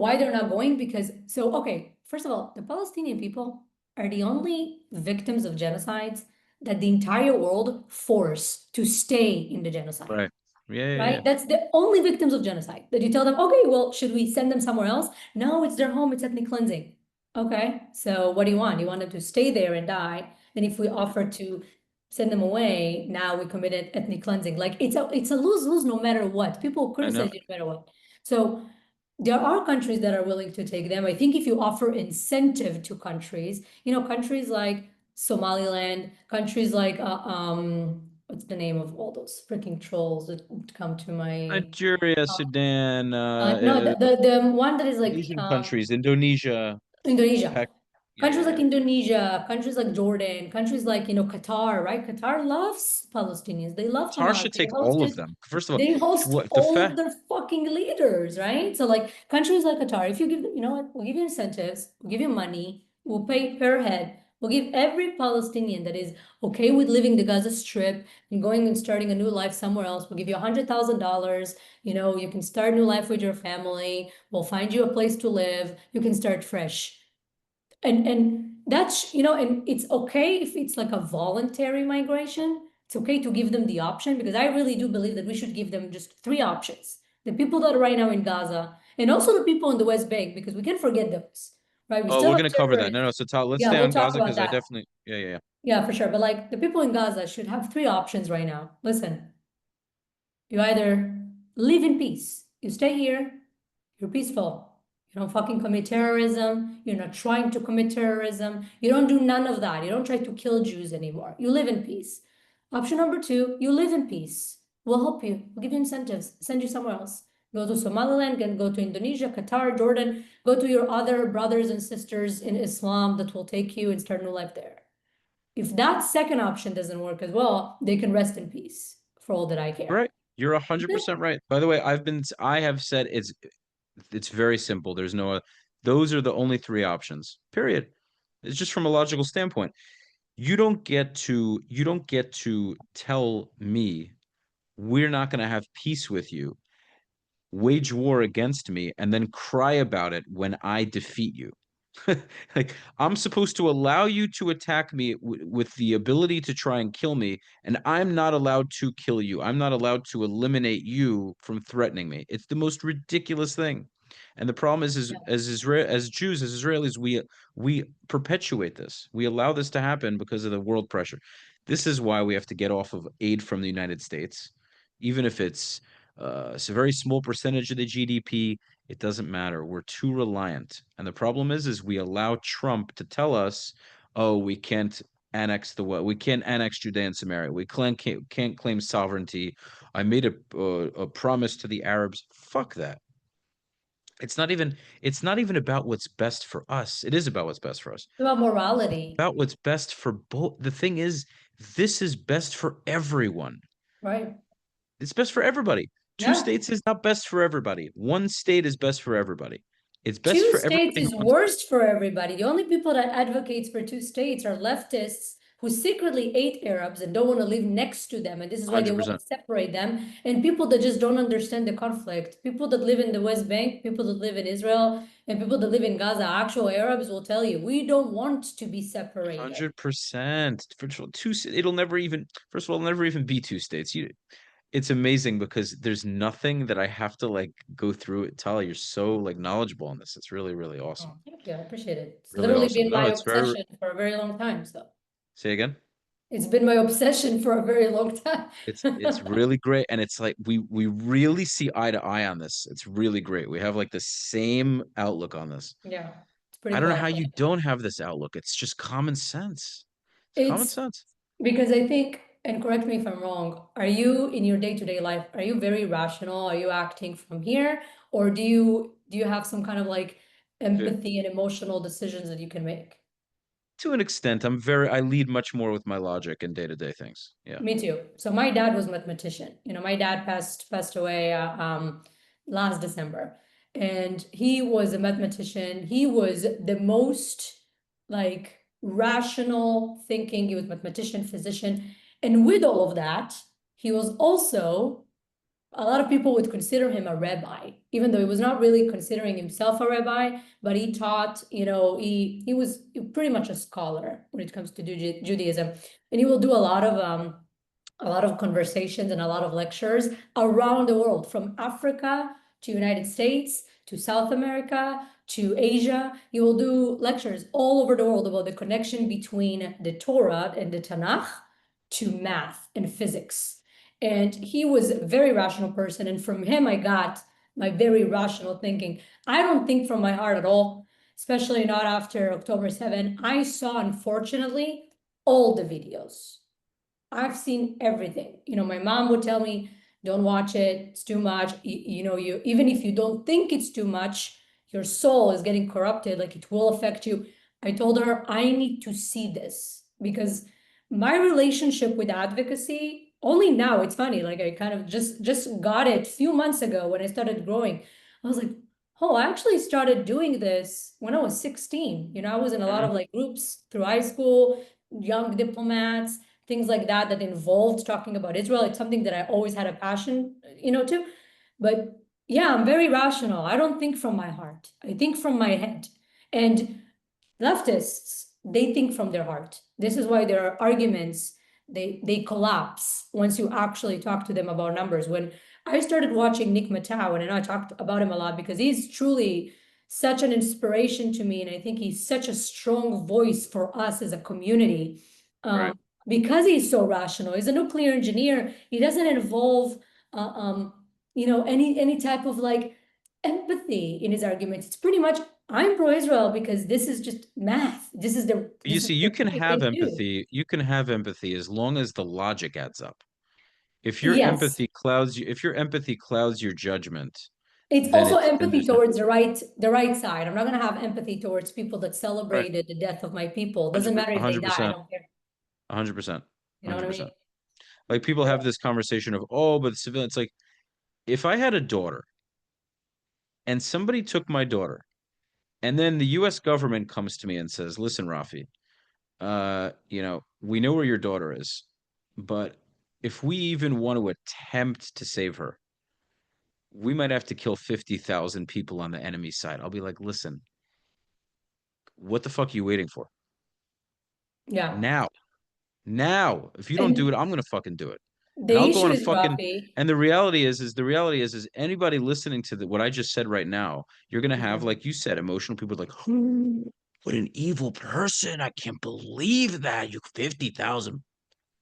why they're not going? Because okay, first of all, the Palestinian people are the only victims of genocides that the entire world forced to stay in the genocide. Right. Yeah, yeah, yeah. Right? That's the only victims of genocide that you tell them, okay, well, should we send them somewhere else? No, it's their home, it's ethnic cleansing. Okay, so what do you want? You want them to stay there and die. And if we offer to send them away. Now we committed ethnic cleansing. Like it's a lose-lose no matter what. People I know. criticize you no matter what. So there are countries that are willing to take them. I think if you offer incentive to countries, countries like Somaliland, countries like what's the name of all those freaking trolls that come to my Nigeria, Sudan, no, the one that is like Asian countries, Indonesia, Indonesia. Pac yeah, Countries yeah, like yeah. Indonesia, countries like Jordan, countries like, Qatar, right? Qatar loves Palestinians. They love Qatar Hamas. should take all of them. First of all, They to host what the all of fact their fucking leaders, right? So like countries like Qatar, if you give, you know what, we'll give you incentives, we'll give you money, we'll pay per head. We'll give every Palestinian that is okay with living the Gaza Strip and going and starting a new life somewhere else. We'll give you $100,000. You can start a new life with your family. We'll find you a place to live. You can start fresh. And that's, and it's okay if it's like a voluntary migration. It's okay to give them the option, because I really do believe that we should give them just three options. The people that are right now in Gaza, and also the people in the West Bank, because we can't forget those, right? We oh, still we're have gonna cover that. terrorists. No, no. So let's Yeah, stay we'll on talk Gaza about because I that. definitely yeah, yeah, yeah. Yeah, for sure. But like the people in Gaza should have three options right now. Listen, you either live in peace, you stay here, you're peaceful. You don't fucking commit terrorism. You're not trying to commit terrorism. You don't do none of that. You don't try to kill Jews anymore. You live in peace. Option number two, you live in peace. We'll help you. We'll give you incentives. Send you somewhere else. Go to Somaliland, and go to Indonesia, Qatar, Jordan. Go to your other brothers and sisters in Islam that will take you and start a new life there. If that second option doesn't work as well, they can rest in peace for all that I care. Right. You're 100% right. By the way, I have said it's very simple. There's no those are the only three options. Period. It's just from a logical standpoint. You don't get to tell me we're not going to have peace with you, wage war against me, and then cry about it when I defeat you. Like I'm supposed to allow you to attack me with the ability to try and kill me, and I'm not allowed to kill you. I'm not allowed to eliminate you from threatening me. It's the most ridiculous thing. And the problem is Yeah. as Israel, as Jews, as Israelis, we perpetuate this. We allow this to happen because of the world pressure. This is why we have to get off of aid from the United States, even if it's a very small percentage of the GDP. It doesn't matter. We're too reliant. And the problem is we allow Trump to tell us, oh, we can't annex Judea and Samaria. We can't claim sovereignty. I made a promise to the Arabs. Fuck that. It's not even about what's best for us. It is about what's best for us. It's about morality, About what's best for both. The thing is, this is best for everyone. right? It's best for everybody. Two Yeah. states is not best for everybody. One state is best for everybody. It's best Two for states everybody who is wants. worst for everybody. The only people that advocates for two states are leftists who secretly hate Arabs and don't want to live next to them. And this is why they want to 100%. separate them. And people that just don't understand the conflict. People that live in the West Bank, people that live in Israel, and people that live in Gaza, actual Arabs will tell you, we don't want to be separated. 100%. First of all, it'll never even, first of all, it'll never even be two states. It's amazing because there's nothing that I have to like go through it. Talia, you're so like knowledgeable on this. It's really, really awesome. Oh, thank you. I appreciate it. It's Really literally awesome. been No, my it's very, obsession for a very long time. So say again. it's been my obsession for a very long time. It's really great. And it's like we really see eye to eye on this. It's really great. We have like the same outlook on this. Yeah, it's pretty I don't know how cool. you don't have this outlook. It's just common sense. It's common It's sense. because I think, and correct me if I'm wrong, are you in your day-to-day life, are you very rational? Are you acting from here? Or do you have some kind of like To, empathy and emotional decisions that you can make? to an extent, I lead much more with my logic and day-to-day things. Yeah. Me too. So my dad was a mathematician. My dad passed away last December, and he was a mathematician. He was the most like rational thinking. He was mathematician, physician, and with all of that, he was also a lot of people would consider him a rabbi, even though he was not really considering himself a rabbi, but he taught, he was pretty much a scholar when it comes to Judaism. And he will do a lot of conversations and a lot of lectures around the world, from Africa to United States to South America to Asia. He will do lectures all over the world about the connection between the Torah and the Tanakh, to math and physics. And he was a very rational person. And from him, I got my very rational thinking. I don't think from my heart at all, especially not after October 7. I saw, unfortunately, all the videos. I've seen everything. My mom would tell me, don't watch it, it's too much. You even if you don't think it's too much, your soul is getting corrupted, like it will affect you. I told her I need to see this because my relationship with advocacy, only now, it's funny, like I kind of just got it a few months ago when I started growing. I was like, oh, I actually started doing this when I was 16. I was in a lot Mhm. of like groups through high school, young diplomats, things like that involved talking about Israel. It's something that I always had a passion, to. But yeah, I'm very rational. I don't think from my heart. I think from my head. And leftists, they think from their heart. This is why there are arguments, they collapse once you actually talk to them about numbers. When I started watching Nick Matau, and I know I talked about him a lot because he's truly such an inspiration to me, and I think he's such a strong voice for us as a community. Right. Because he's so rational, he's a nuclear engineer. He doesn't involve, any type of like empathy in his arguments. It's pretty much, I'm pro-Israel because this is just math. This is the You this is see, the you can right have thing to do. empathy. You can have empathy as long as the logic adds up. Yes, If your empathy clouds your judgment, it's then also then empathy there's no towards the right side. I'm not gonna have empathy towards people that right. celebrated the death of my people. Doesn't matter if they die. I 100%, don't care. 100%, You know what I mean? 100%. Like people have this conversation of, oh, but civilians. It's like if I had a daughter and somebody took my daughter, and then the U.S. government comes to me and says, "Listen, Rafi, we know where your daughter is, but if we even want to attempt to save her, we might have to kill 50,000 people on the enemy side." I'll be like, listen, what the fuck are you waiting for? Yeah. Now, now, if you don't do it, And I'm gonna fucking do it. And the I'll go issue on a is, fucking Rafi. and the reality is anybody listening to what I just said right now, you're gonna have, Mhm. like you said, emotional people like, what an evil person. I can't believe that. You 50,000.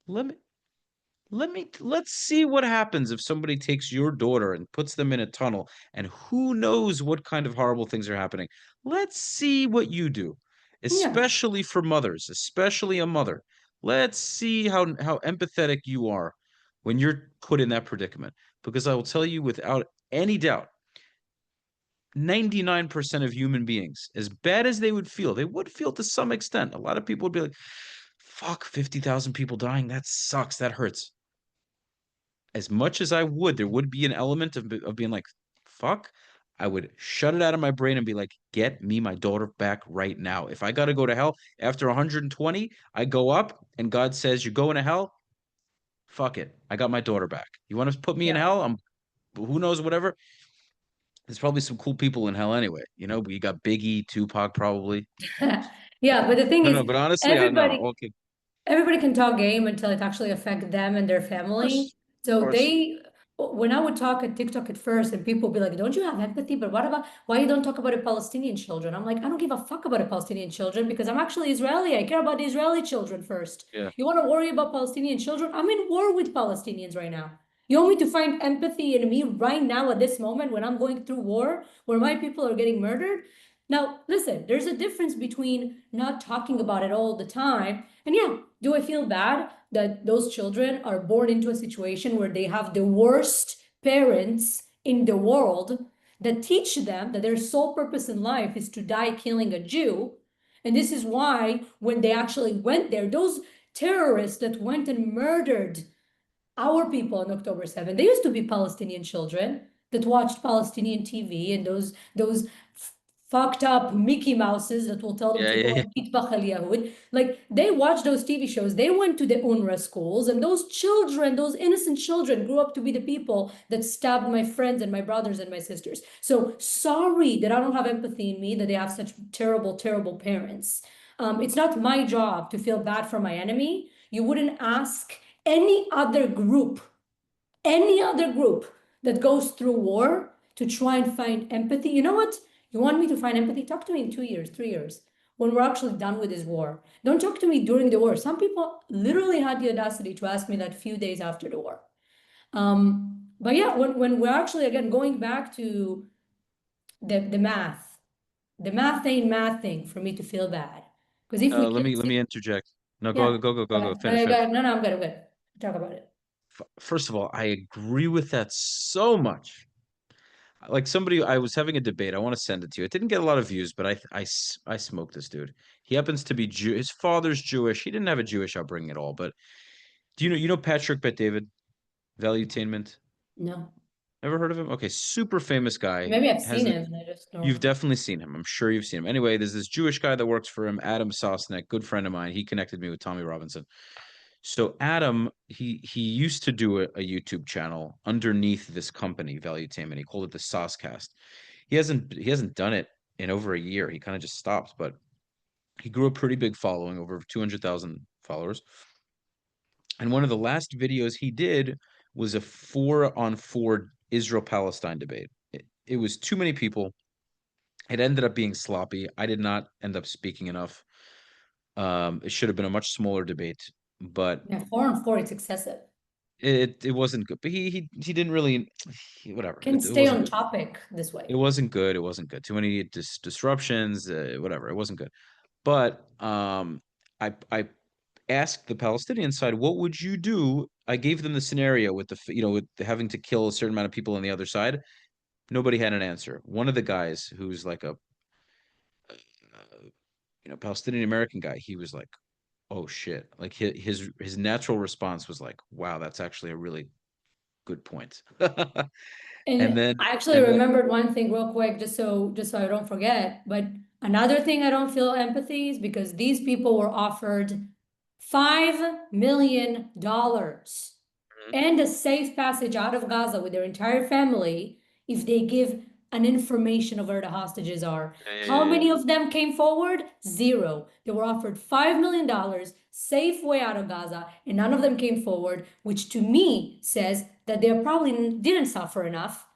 Let me let's see what happens if somebody takes your daughter and puts them in a tunnel and who knows what kind of horrible things are happening. Let's see what you do, Yeah. especially for mothers, especially a mother. Let's see how empathetic you are when you're put in that predicament, because I will tell you without any doubt, 99% of human beings, as bad as they would feel to some extent. A lot of people would be like, fuck, 50,000 people dying, that sucks, that hurts. As much as I would, there would be an element of being like, fuck, I would shut it out of my brain and be like, get me my daughter back right now. If I got to go to hell after 120, I go up and God says, you're going to hell. Fuck it. I got my daughter back. You want to put me in Yeah. hell? Who knows, whatever. There's probably some cool people in hell anyway. We got Biggie, Tupac, probably. Yeah, but the thing No, is, no, but honestly, I know. everybody Okay. everybody can talk game until it actually affects them and their Of family. course. Of So course. when I would talk at TikTok at first, and people would be like, "Don't you have empathy? But what about why you don't talk about the Palestinian children?" I'm like, I don't give a fuck about the Palestinian children because I'm actually Israeli. I care about the Israeli children first. Yeah. You want to worry about Palestinian children? I'm in war with Palestinians right now. You want me to find empathy in me right now at this moment when I'm going through war, where my people are getting murdered? Now, listen, there's a difference between not talking about it all the time and yeah, do I feel bad that those children are born into a situation where they have the worst parents in the world that teach them that their sole purpose in life is to die killing a Jew? And this is why, when they actually went there, those terrorists that went and murdered our people on October 7th, they used to be Palestinian children that watched Palestinian TV and those fucked up Mickey Mouses that will tell them Yeah, to yeah, go yeah. and eat Bachal Yahud. Like they watched those TV shows, they went to the UNRWA schools, and those children, those innocent children, grew up to be the people that stabbed my friends and my brothers and my sisters. So sorry that I don't have empathy in me that they have such terrible, terrible parents. It's not my job to feel bad for my enemy. You wouldn't ask any other group, any other group that goes through war to try and find empathy. You know what? You want me to find empathy? Talk to me in 2 years, 3 years. when we're actually done with this war. Don't talk to me during the war. Some people literally had the audacity to ask me that few days after the war. But yeah, when we're actually, again, going back to the math, the math ain't math thing for me to feel bad. Because if we Let can't me see, interject. No, yeah, go. Finish, okay, finish. no, no, I'm good, I'm good. Talk about it. First of all, I agree with that so much. Like somebody, I was having a debate. I want to send it to you. It didn't get a lot of views, but I smoked this dude. He happens to be Jew. His father's Jewish. He didn't have a Jewish upbringing at all. But do you know Patrick Bet David, Valuetainment? No, Ever heard of him? Okay, super famous guy. maybe I've Has seen a him, and I just You've don't. definitely seen him. I'm sure you've seen him. Anyway, there's this Jewish guy that works for him, Adam Sosnick, good friend of mine. He connected me with Tommy Robinson. So Adam, he used to do a YouTube channel underneath this company, Valuetainment. He called it the Saucecast. He hasn't done it in over a year. He kind of just stopped, but he grew a pretty big following, over 200,000 followers. And one of the last videos he did was a 4-on-4 Israel-Palestine debate. It was too many people. It ended up being sloppy. I did not end up speaking enough. It should have been a much smaller debate, but Yeah, 4 on 4, it's excessive. it wasn't good. But he didn't really whatever. Can It stay wasn't on good. topic this It way. wasn't good. It wasn't good. Too many disruptions. Whatever. It wasn't good. But I asked the Palestinian side, what would you do? I gave them the scenario with with having to kill a certain amount of people on the other side. Nobody had an answer. One of the guys who's like a Palestinian American guy, he was like, "Oh shit!" Like his natural response was like, "Wow, that's actually a really good point." and And then I actually and then remembered one thing real quick, just so I don't forget. But another thing I don't feel empathy is because these people were offered $5 million and a safe passage out of Gaza with their entire family if they give an information of where the hostages are. How yeah. many of them came forward? Zero. They were offered $5 million, safe way out of Gaza, and none of them came forward, which to me says that they probably didn't suffer enough.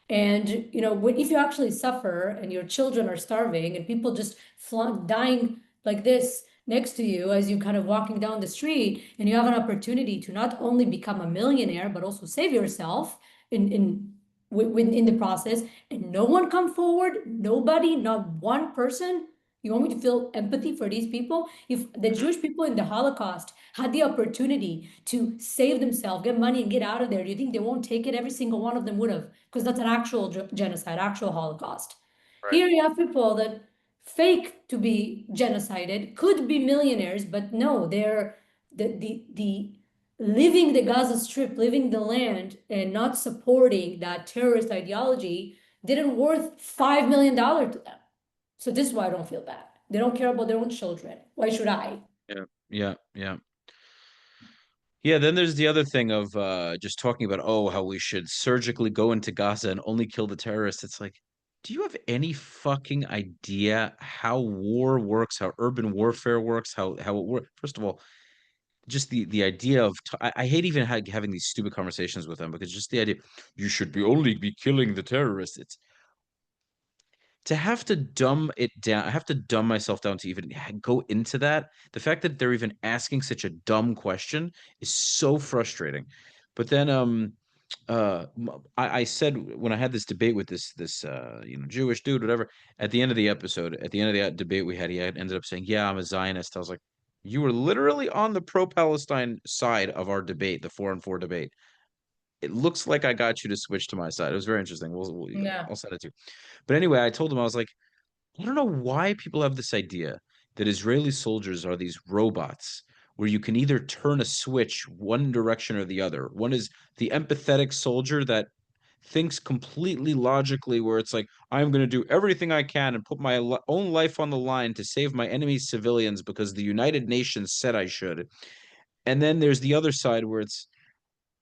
And if you actually suffer and your children are starving and people just dying like this next to you as you kind of walking down the street, and you have an opportunity to not only become a millionaire but also save yourself in the process, and no one come forward, nobody, not one person. You want me to feel empathy for these people? If the Mhm. Jewish people in the Holocaust had the opportunity to save themselves, get money, and get out of there, do you think they won't take it? Every single one of them would have, because that's an actual genocide, actual Holocaust. Right. Here you have people that fake to be genocided, could be millionaires, but no, they're the living the Gaza Strip, living the land, and not supporting that terrorist ideology didn't worth $5 million to them. So this is why I don't feel bad. They don't care about their own children. Why should I? Yeah. Yeah. Yeah. Yeah, then there's the other thing of just talking about, oh, how we should surgically go into Gaza and only kill the terrorists. It's like, do you have any fucking idea how war works, how urban warfare works, how it works? First of all, just the idea of I hate even having these stupid conversations with them, because just the idea you should be only be killing the terrorists. It's to have to dumb it down. I have to dumb myself down to even go into that. The fact that they're even asking such a dumb question is so frustrating. But then I said, when I had this debate with this Jewish dude, whatever, at the end of the episode, at the end of the debate we had, he had ended up saying, "Yeah, I'm a Zionist." I was like, "You were literally on the pro-Palestine side of our debate, the 4-on-4 debate. It looks like I got you to switch to my side." It was very interesting. Yeah. I'll send it to you. But anyway, I told him, I was like, I don't know why people have this idea that Israeli soldiers are these robots where you can either turn a switch one direction or the other. One is the empathetic soldier that thinks completely logically, where it's like, I'm going to do everything I can and put my own life on the line to save my enemy's civilians because the United Nations said I should. And then there's the other side where it's,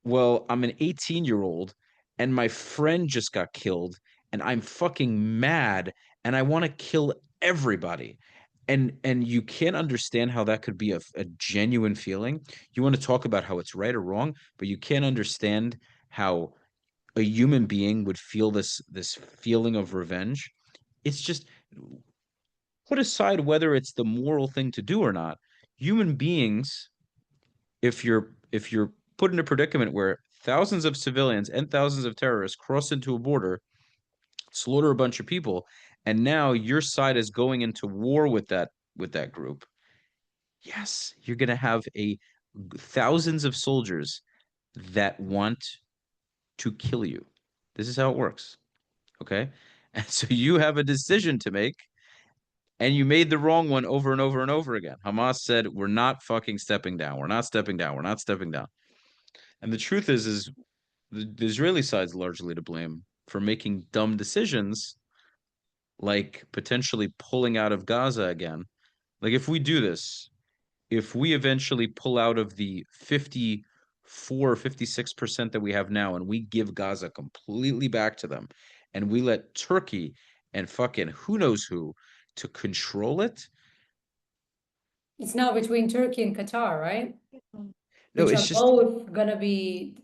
well, I'm an 18-year-old and my friend just got killed and I'm fucking mad and I want to kill everybody. And you can't understand how that could be a genuine feeling. You want to talk about how it's right or wrong, but you can't understand how a human being would feel this feeling of revenge. It's just put aside whether it's the moral thing to do or not, human beings, if you're put in a predicament where thousands of civilians and thousands of terrorists cross into a border, slaughter a bunch of people, and now your side is going into war with that group, yes, you're going to have a thousands of soldiers that want to kill you. This is how it works. Okay? And so you have a decision to make, and you made the wrong one over and over and over again. Hamas said, "We're not fucking stepping down. We're not stepping down. We're not stepping down." And the truth is the Israeli side's largely to blame for making dumb decisions, like potentially pulling out of Gaza again. Like if we do this, if we eventually pull out of the 54 56% that we have now, and we give Gaza completely back to them, and we let Turkey and fucking who knows who to control it. It's now between Turkey and Qatar, right? No, Which it's are just both gonna be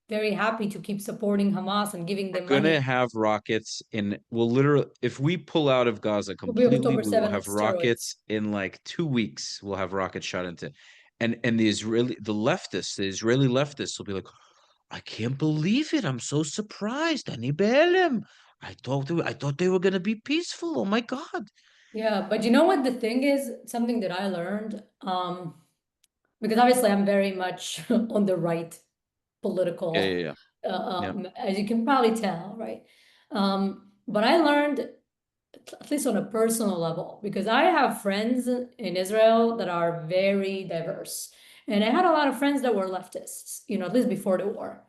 very happy to keep supporting Hamas and giving them gonna money. have rockets in, we'll literally, if we pull out of Gaza It'll be completely, October we will 7th have with steroids. rockets in like 2 weeks. We'll have rockets shot into, and the Israeli leftists will be like, I can't believe it. I'm so surprised. Ani be'elem. I thought they were gonna be peaceful. Oh my God. Yeah, but you know what the thing is? Something that I learned, because obviously I'm very much on the right Yeah, political, yeah, yeah. Yeah. as you can probably tell, right? But I learned, at least on a personal level, because I have friends in Israel that are very diverse. And I had a lot of friends that were leftists, at least before the war.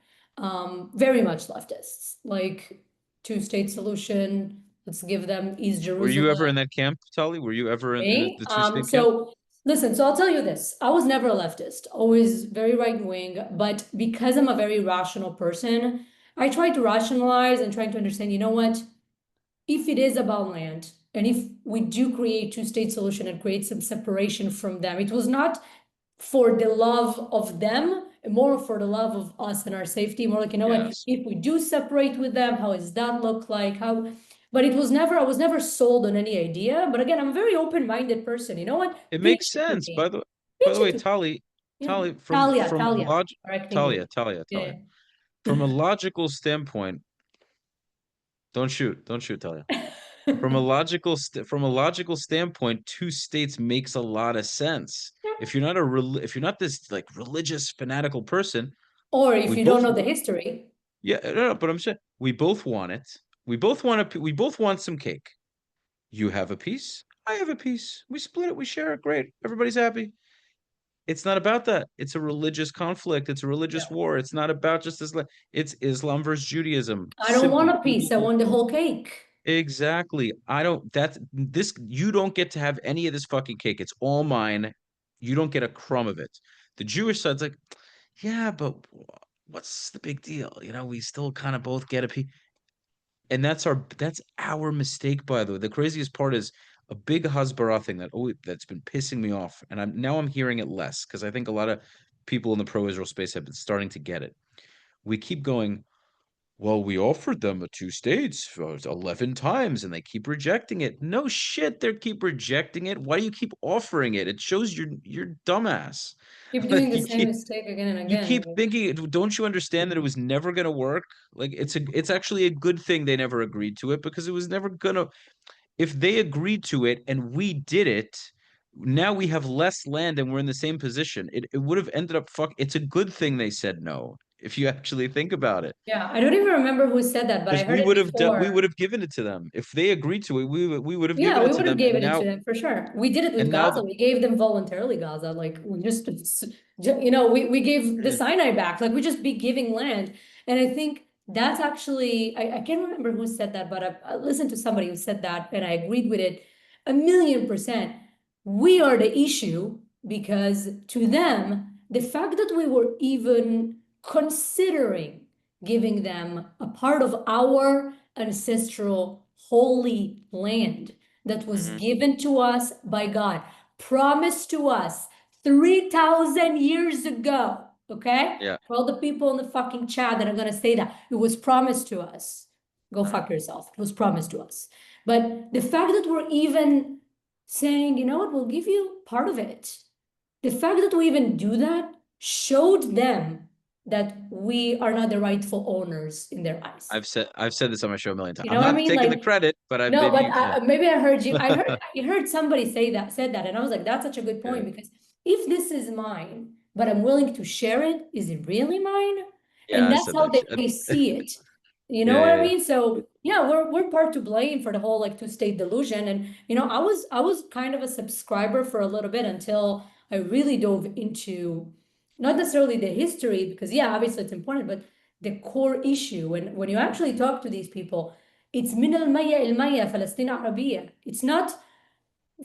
Very much leftists, like two-state solution, let's give them East Were you Jerusalem. ever in that camp, Tali? Were you ever in Me? the two-state camp? So listen, so I'll tell you this. I was never a leftist, always very right wing, but because I'm a very rational person, I try to rationalize and try to understand, you know what? If it is about land, and if we do create two-state solution and create some separation from them, it was not for the love of them, more for the love of us and our safety, more like, what, Yes. if we do separate with them, how does that look like? But it was never, I was never sold on any idea. But again, I'm a very open-minded person. You know what? It makes Pitch it to sense. me. By Pitch the it way, to me. Tali, Yeah. from Talia, correcting you. Talia. Yeah. From a logical standpoint, don't shoot, Talia. From a logical standpoint, two states makes a lot of sense. If you're not this like religious fanatical person, Or we if you don't both know the history, yeah, no, but I'm saying we both want it. We both want some cake. You have a piece, I have a piece. We split it, we share it. Great. Everybody's happy. It's not about that. It's a religious conflict. It's a religious yeah. war. It's not about just Islam. It's Islam versus Judaism. I don't want Simply a piece. I want the whole cake. exactly. I don't that's this you don't get to have any of this fucking cake. It's all mine. You don't get a crumb of it. The Jewish side's like, yeah, but what's the big deal? We still kind of both get a piece. And that's our mistake, by the way. The craziest part is a big hasbara thing that's been pissing me off, and I'm hearing it less because I think a lot of people in the pro-Israel space have been starting to get it. We keep going, well, we offered them a two states for 11 times and they keep rejecting it. No shit, they keep rejecting it. Why do you keep offering it? It shows you're dumbass. Keep doing Like the same mistake again and you again. keep thinking, don't you understand that it was never going to work? Like it's actually a good thing they never agreed to it because it was never going to. If they agreed to it and we did it, now we have less land and we're in the same position. It would have ended up It's a good thing they said no, if you actually think about it. Yeah, I don't even remember who said that, but I Because heard it we would before. have given it to them. If they agreed to it, we would have Yeah, given we it to would have them. And given it to now them for sure. We did it with and now Gaza. We gave them voluntarily Gaza. Like we just, we gave the Sinai back. Like we just be giving land. And I think that's actually, I can't remember who said that, but I listened to somebody who said that and I agreed with it 1,000,000%. We are the issue because to them, the fact that we were even considering giving them a part of our ancestral holy land that was Mhm. given to us by God, promised to us 3,000 years ago. Okay? Yeah, For all the people in the fucking chat that are gonna say that it was promised to us, go right. fuck yourself. It was promised to us. But the fact that we're even saying, you know what, we'll give you part of it. The fact that we even do that showed them that we are not the rightful owners in their eyes. I've said this on my show a million times. You I'm know what I not mean? taking the Like, credit, but I no, but maybe yeah. maybe I heard you. I heard somebody said that, and I was like, that's such a good Yeah. point because if this is mine, but I'm willing to share it, is it really mine? Yeah, And I that's said how that they shit. see it. You know Yeah, what yeah, I yeah. mean? So yeah, we're part to blame for the whole like two-state delusion. And I was kind of a subscriber for a little bit until I really dove into not necessarily the history, because yeah, obviously it's important, but the core issue. When you actually talk to these people, it's من المية المية فلسطين عربية. It's not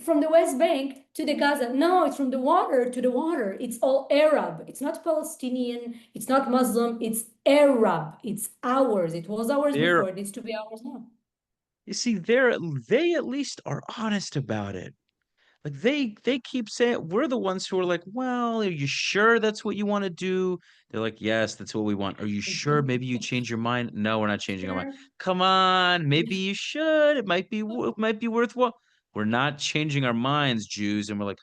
from the West Bank to the Gaza. No, it's from the water to the water. It's all Arab. It's not Palestinian. It's not Muslim. It's Arab. It's ours. It was ours They're before. It needs to be ours now. you see, they at least are honest about it. Like they keep saying we're the ones who are like, well, are you sure that's what you want to do? They're like, yes, that's what we want. Are you sure? Maybe you change your mind? No, we're not changing our mind. Sure. Come on, maybe you should. It might be worthwhile. We're not changing our minds, Jews. And we're like,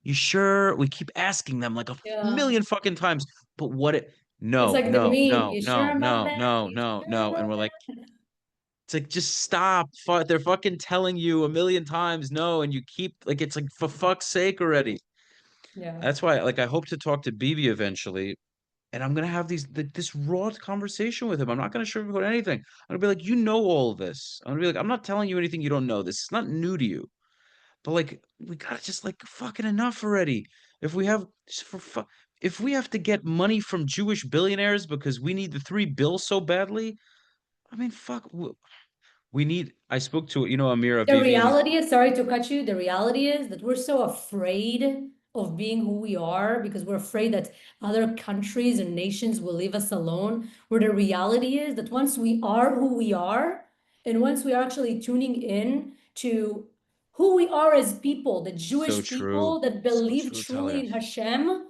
you sure? We keep asking them like a Yeah. million fucking times. But what it It's no, like the no, meme. no, You sure no, about no, that? no, You no, sure no. And about we're that? like, it's like just stop. They're fucking telling you a million times no, and you keep like it's like for fuck's sake already. Yeah. That's why like I hope to talk to Bibi eventually, and I'm gonna have this raw conversation with him. I'm not gonna sugarcoat anything. I'm gonna be like, you know all of this. I'm gonna be like, I'm not telling you anything you don't know. This is not new to you. But like we gotta just like fucking enough already. If we have if we have to get money from Jewish billionaires because we need the 3 bills so badly, I mean, fuck. We need. I spoke to Amir The Avivi. reality is, sorry to cut you, the reality is that we're so afraid of being who we are because we're afraid that other countries and nations will leave us alone. Where the reality is that once we are who we are, and once we are actually tuning in to who we are as people, the So Jewish true. people that So believe true, truly Talia. in Hashem,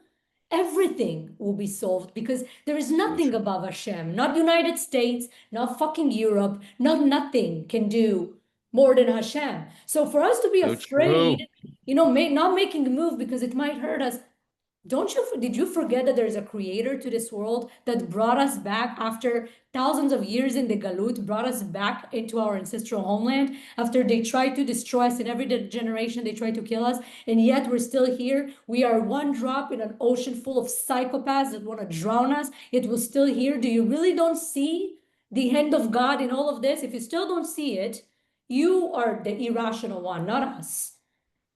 everything will be solved because there is So nothing true. above Hashem. Not United States, not fucking Europe, not nothing can do more than Hashem. So for us to be So true. afraid, not making a move because it might hurt us. Did you forget that there's a creator to this world that brought us back after thousands of years in the Galut, brought us back into our ancestral homeland after they tried to destroy us in every generation, they tried to kill us, and yet we're still here. We are one drop in an ocean full of psychopaths that want to drown us, yet we're still here. Do you really don't see the hand of God in all of this? If you still don't see it, you are the irrational one, not us.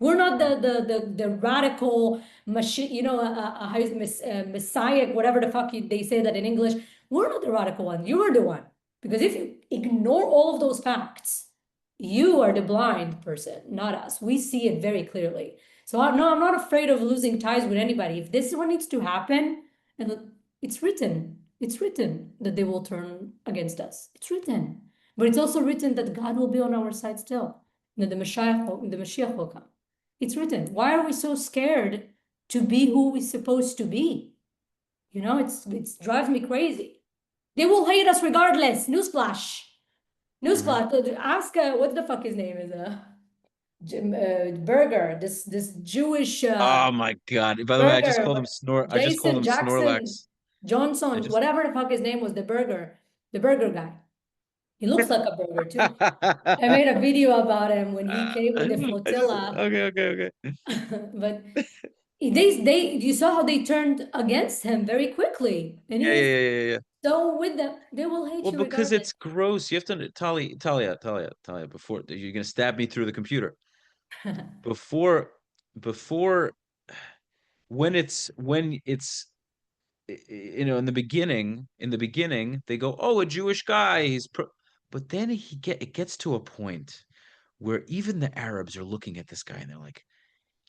We're not the radical machine, messiah, whatever the fuck they say that in English. We're not the radical one. You are the one. Because if you ignore all of those facts, you are the blind person, not us. We see it very clearly. So no, I'm not afraid of losing ties with anybody. If this is what needs to happen, and it's written that they will turn against us. It's written. But it's also written that God will be on our side still. That the Mashiach will come. It's written. Why are we so scared to be who we're supposed to be? It drives me crazy. They will hate us regardless. Newsflash. Mhm. Newsflash. Ask what the fuck his name is. Burger. This Jewish Oh my God. By the way, burger. I just called Jason him Jackson Snorlax. I Johnson. just Whatever the fuck his name was. The burger guy. He looks like a burger too. I made a video about him when he came with the I just flotilla. okay. But they you saw how they turned against him very quickly, and Yeah, yeah, he's yeah, yeah, yeah. so with them. They will hate Well, you because regardless. it's gross. You have to Talia, before you're gonna stab me through the computer. Before before when it's in the beginning they go, oh, a Jewish guy, but then it gets to a point where even the Arabs are looking at this guy and they're like,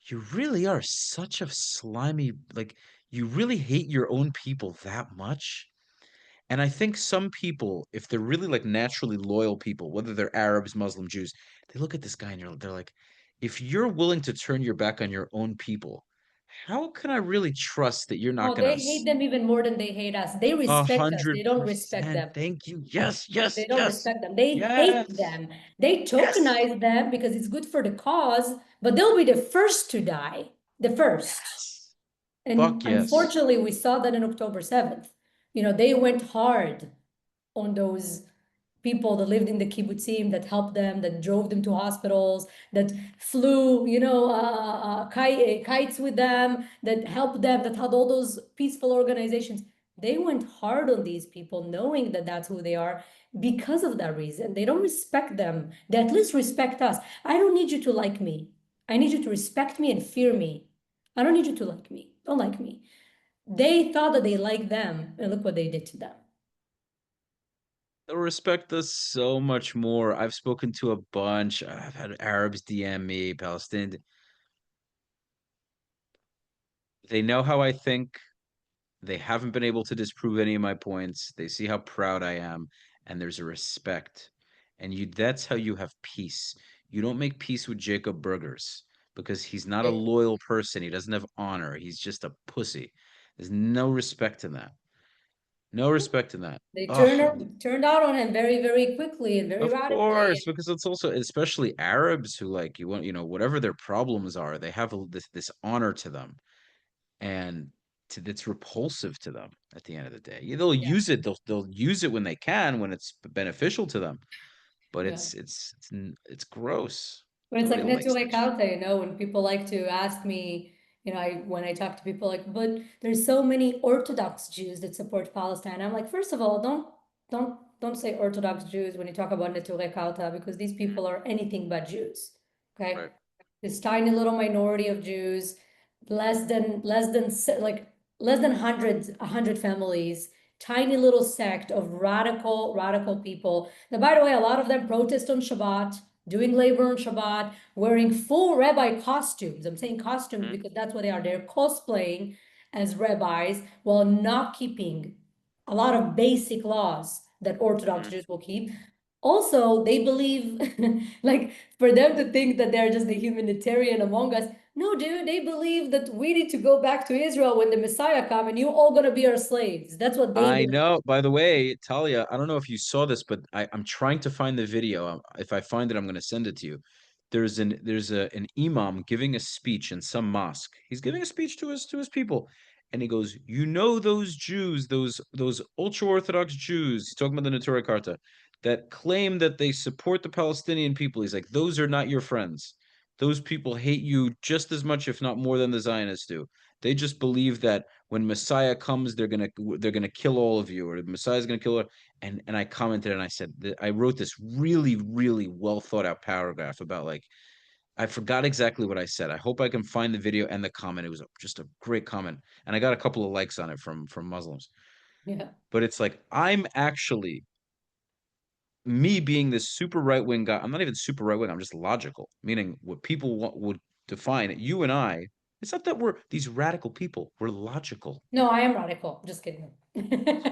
you really are such a slimy, like you really hate your own people that much. And I think some people, if they're really like naturally loyal people, whether they're Arabs, Muslim, Jews, they look at this guy and they're like, if you're willing to turn your back on your own people, how can I really trust that you're not Oh, gonna they hate them even more than they hate us. They a respect us. hundred They don't respect percent. them. Thank you. Yes, yes, They don't yes, respect them. They hate yes, them. They yes, tokenize them because it's good for the cause, but they'll be the first to die. The first. yes. And Fuck yes. unfortunately, we saw that in October 7th. They went hard on those people that lived in the kibbutzim, that helped them, that drove them to hospitals, that flew, kites with them, that helped them, that had all those peaceful organizations. They went hard on these people, knowing that that's who they are. Because of that reason, they don't respect them. They at least respect us. I don't need you to like me. I need you to respect me and fear me. I don't need you to like me. Don't like me. They thought that they liked them, and look what they did to them. They'll respect us so much more. I've spoken to a bunch. I've had Arabs DM me, Palestinian. They know how I think. They haven't been able to disprove any of my points. They see how proud I am, and there's a respect. And that's how you have peace. You don't make peace with Jacob Burgers because he's not a loyal person. He doesn't have honor. He's just a pussy. There's no respect in that. No respect in that. They Ugh. turned out on him very, very quickly and very Of radically. course, because it's also especially Arabs who like whatever their problems are, they have this honor to them, and it's repulsive to them at the end of the day. Yeah, they'll Yeah, use it. They'll use it when they can, when it's beneficial to them. But yeah. it's gross. But it's like Nobody likes Neturei that shit. Karta, when people like to ask me, when I talk to people like, but there's so many Orthodox Jews that support Palestine. I'm like, first of all, don't say Orthodox Jews when you talk about Neturei Karta, because these Mhm. people are anything but Jews. Okay. Right. This tiny little minority of Jews, less than hundred families, tiny little sect of radical people. Now, by the way, a lot of them protest on Shabbat, doing labor on Shabbat, wearing full rabbi costumes. I'm saying costumes Mhm. because that's what they are. They're cosplaying as rabbis while not keeping a lot of basic laws that Orthodox Mhm. Jews will keep. Also, they believe, like, for them to think that they're just the humanitarian among us. No, dude, they believe that we need to go back to Israel when the Messiah come and you all gonna be our slaves. That's what they I believe. know. By the way, Talia, I don't know if you saw this, but I'm trying to find the video. If I find it, I'm going to send it to you. There's an imam giving a speech in some mosque. He's giving a speech to his people, and he goes, "You know those Jews, those ultra Orthodox Jews." He's talking about the Neturei Karta that claim that they support the Palestinian people. He's like, "Those are not your friends. Those people hate you just as much, if not more, than the Zionists do. They just believe that." When Messiah comes, they're gonna kill all of you, or the Messiah's gonna kill her. And I commented and I said that I wrote this really, really well thought out paragraph about like I forgot exactly what I said. I hope I can find the video and the comment. It was just a great comment, and I got a couple of likes on it from Muslims. Yeah. But it's like I'm actually me being this super right wing guy. I'm not even super right wing. I'm just logical, meaning what people would define it. You and I. It's not that we're these radical people. We're logical. No, I am radical. Just kidding.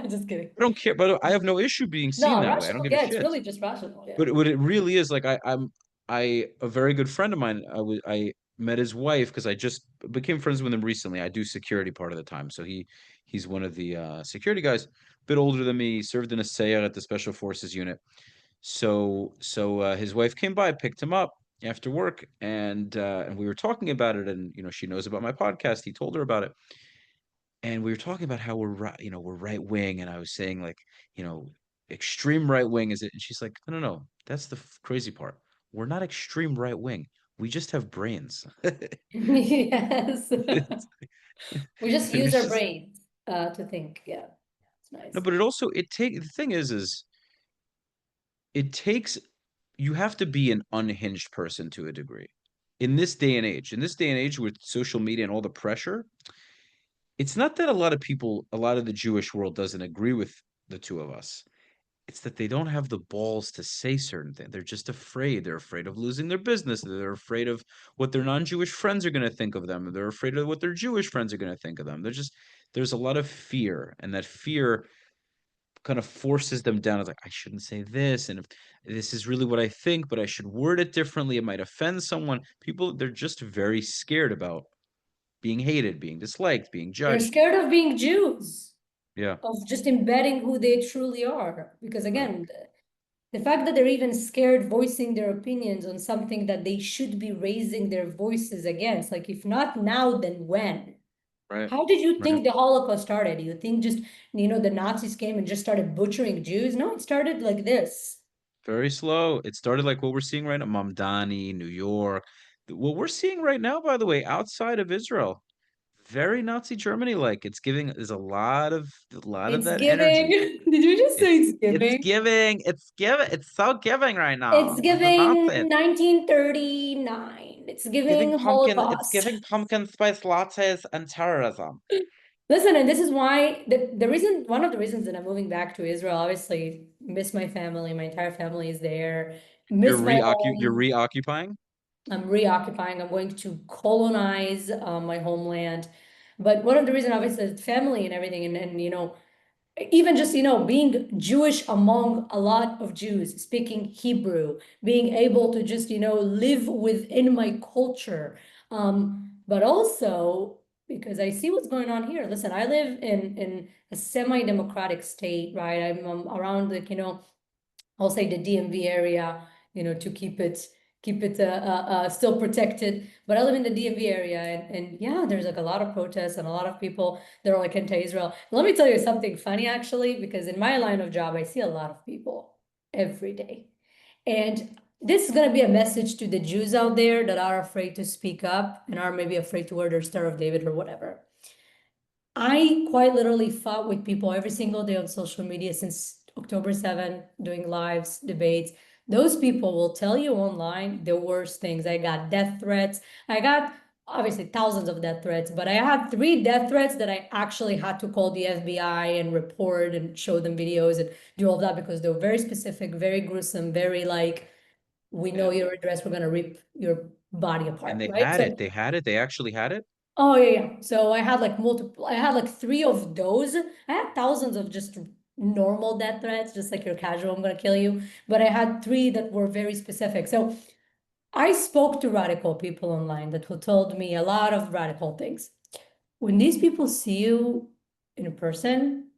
Just kidding. I don't care, but I have no issue being seen No, that way. I don't rational. give a Yeah, it's shit. really just rational. Yeah. But what it really is, like I a very good friend of mine. I met his wife because I just became friends with him recently. I do security part of the time, so he's one of the security guys, a bit older than me. He served in a sayer at the Special Forces unit. So his wife came by, picked him up after work, and we were talking about it. And she knows about my podcast. He told her about it, and we were talking about how we're right wing, and I was saying like, you know, extreme right wing is it? And she's like, no, no, no, that's the crazy part. We're not extreme right wing. We just have brains. Yes. It's- We just it use was our just brains to think. Yeah. It's no, nice. but it also the thing is it takes you have to be an unhinged person to a degree. In this day and age with social media and all the pressure, it's not that a lot of the Jewish world doesn't agree with the two of us. It's that they don't have the balls to say certain things. They're just afraid. They're afraid of losing their business. They're afraid of what their non-Jewish friends are going to think of them. They're afraid of what their Jewish friends are going to think of them. There's a lot of fear, and that fear kind of forces them down. It's like, I shouldn't say this, and if this is really what I think, but I should word it differently. It might offend someone. People, they're just very scared about being hated, being disliked, being They're judged. scared of being Jews, Yeah, of just embedding who they truly are. Because right, again, the fact that they're even scared voicing their opinions on something that they should be raising their voices against, like if not now, then when? right, How did you right. think the Holocaust started? You think just, the Nazis came and just started butchering Jews? No, it started like this. Very slow. It started like what we're seeing right now, Mamdani, New York. What we're seeing right now, by the way, outside of Israel, very Nazi Germany like. It's giving there's a lot of It's that giving. energy. Did you just say it's It's giving? giving, it's so giving right It's now. The Nazis. giving 1939. It's Giving giving pumpkin, it's Holocaust. giving pumpkin spice lattes and terrorism. Listen, and this is why the reason, one of the reasons that I'm moving back to Israel, obviously, miss my family, my entire family is there, miss my You're home. reoccupying? I'm reoccupying, I'm going to colonize my homeland. But one of the reasons, obviously, is family and everything, and even just being Jewish among a lot of Jews, speaking Hebrew, being able to just live within my culture, but also because I see what's going on here. Listen, I live in a semi-democratic state, right? I'm around, like, I'll say the DMV area, to keep it still protected. But I live in the DMV area, and yeah, there's like a lot of protests and a lot of people that are like anti-Israel. Let me tell you something funny, actually, because in my line of job, I see a lot of people every day. And this is going to be a message to the Jews out there that are afraid to speak up and are maybe afraid to wear their Star of David or whatever. I quite literally fought with people every single day on social media since October 7, doing lives, debates. Those people will tell you online the worst things. I got death threats. I got obviously thousands of death threats, but I had 3 death threats that I actually had to call the FBI and report and show them videos and do all of that because they were very specific, very gruesome, very like, we know Yeah. your address, we're gonna rip your body And apart, they right? had So it. They had it. They actually had it. oh yeah, yeah. So I had like multiple, I had like 3 of those. I had thousands of just normal death threats, just like your casual, I'm gonna kill you. But I had 3 that were very specific. So I spoke to radical people online that who told me a lot of radical things. When these people see you in person,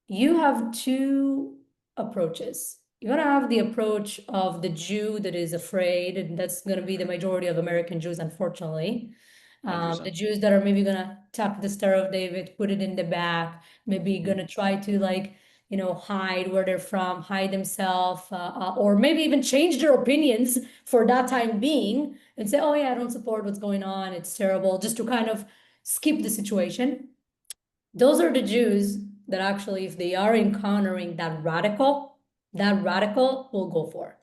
you have 2 approaches. You're gonna have the approach of the Jew that is afraid, and that's gonna be the majority of American Jews, unfortunately. The 100%. Jews that are maybe gonna tuck the Star of David, put it in the back, maybe Mhm. gonna try to like, hide where they're from, hide themselves, or maybe even change their opinions for that time being and say, oh yeah, I don't support what's going on, it's terrible, just to kind of skip the situation. Those are the Jews that actually, if they are encountering that radical will go for it.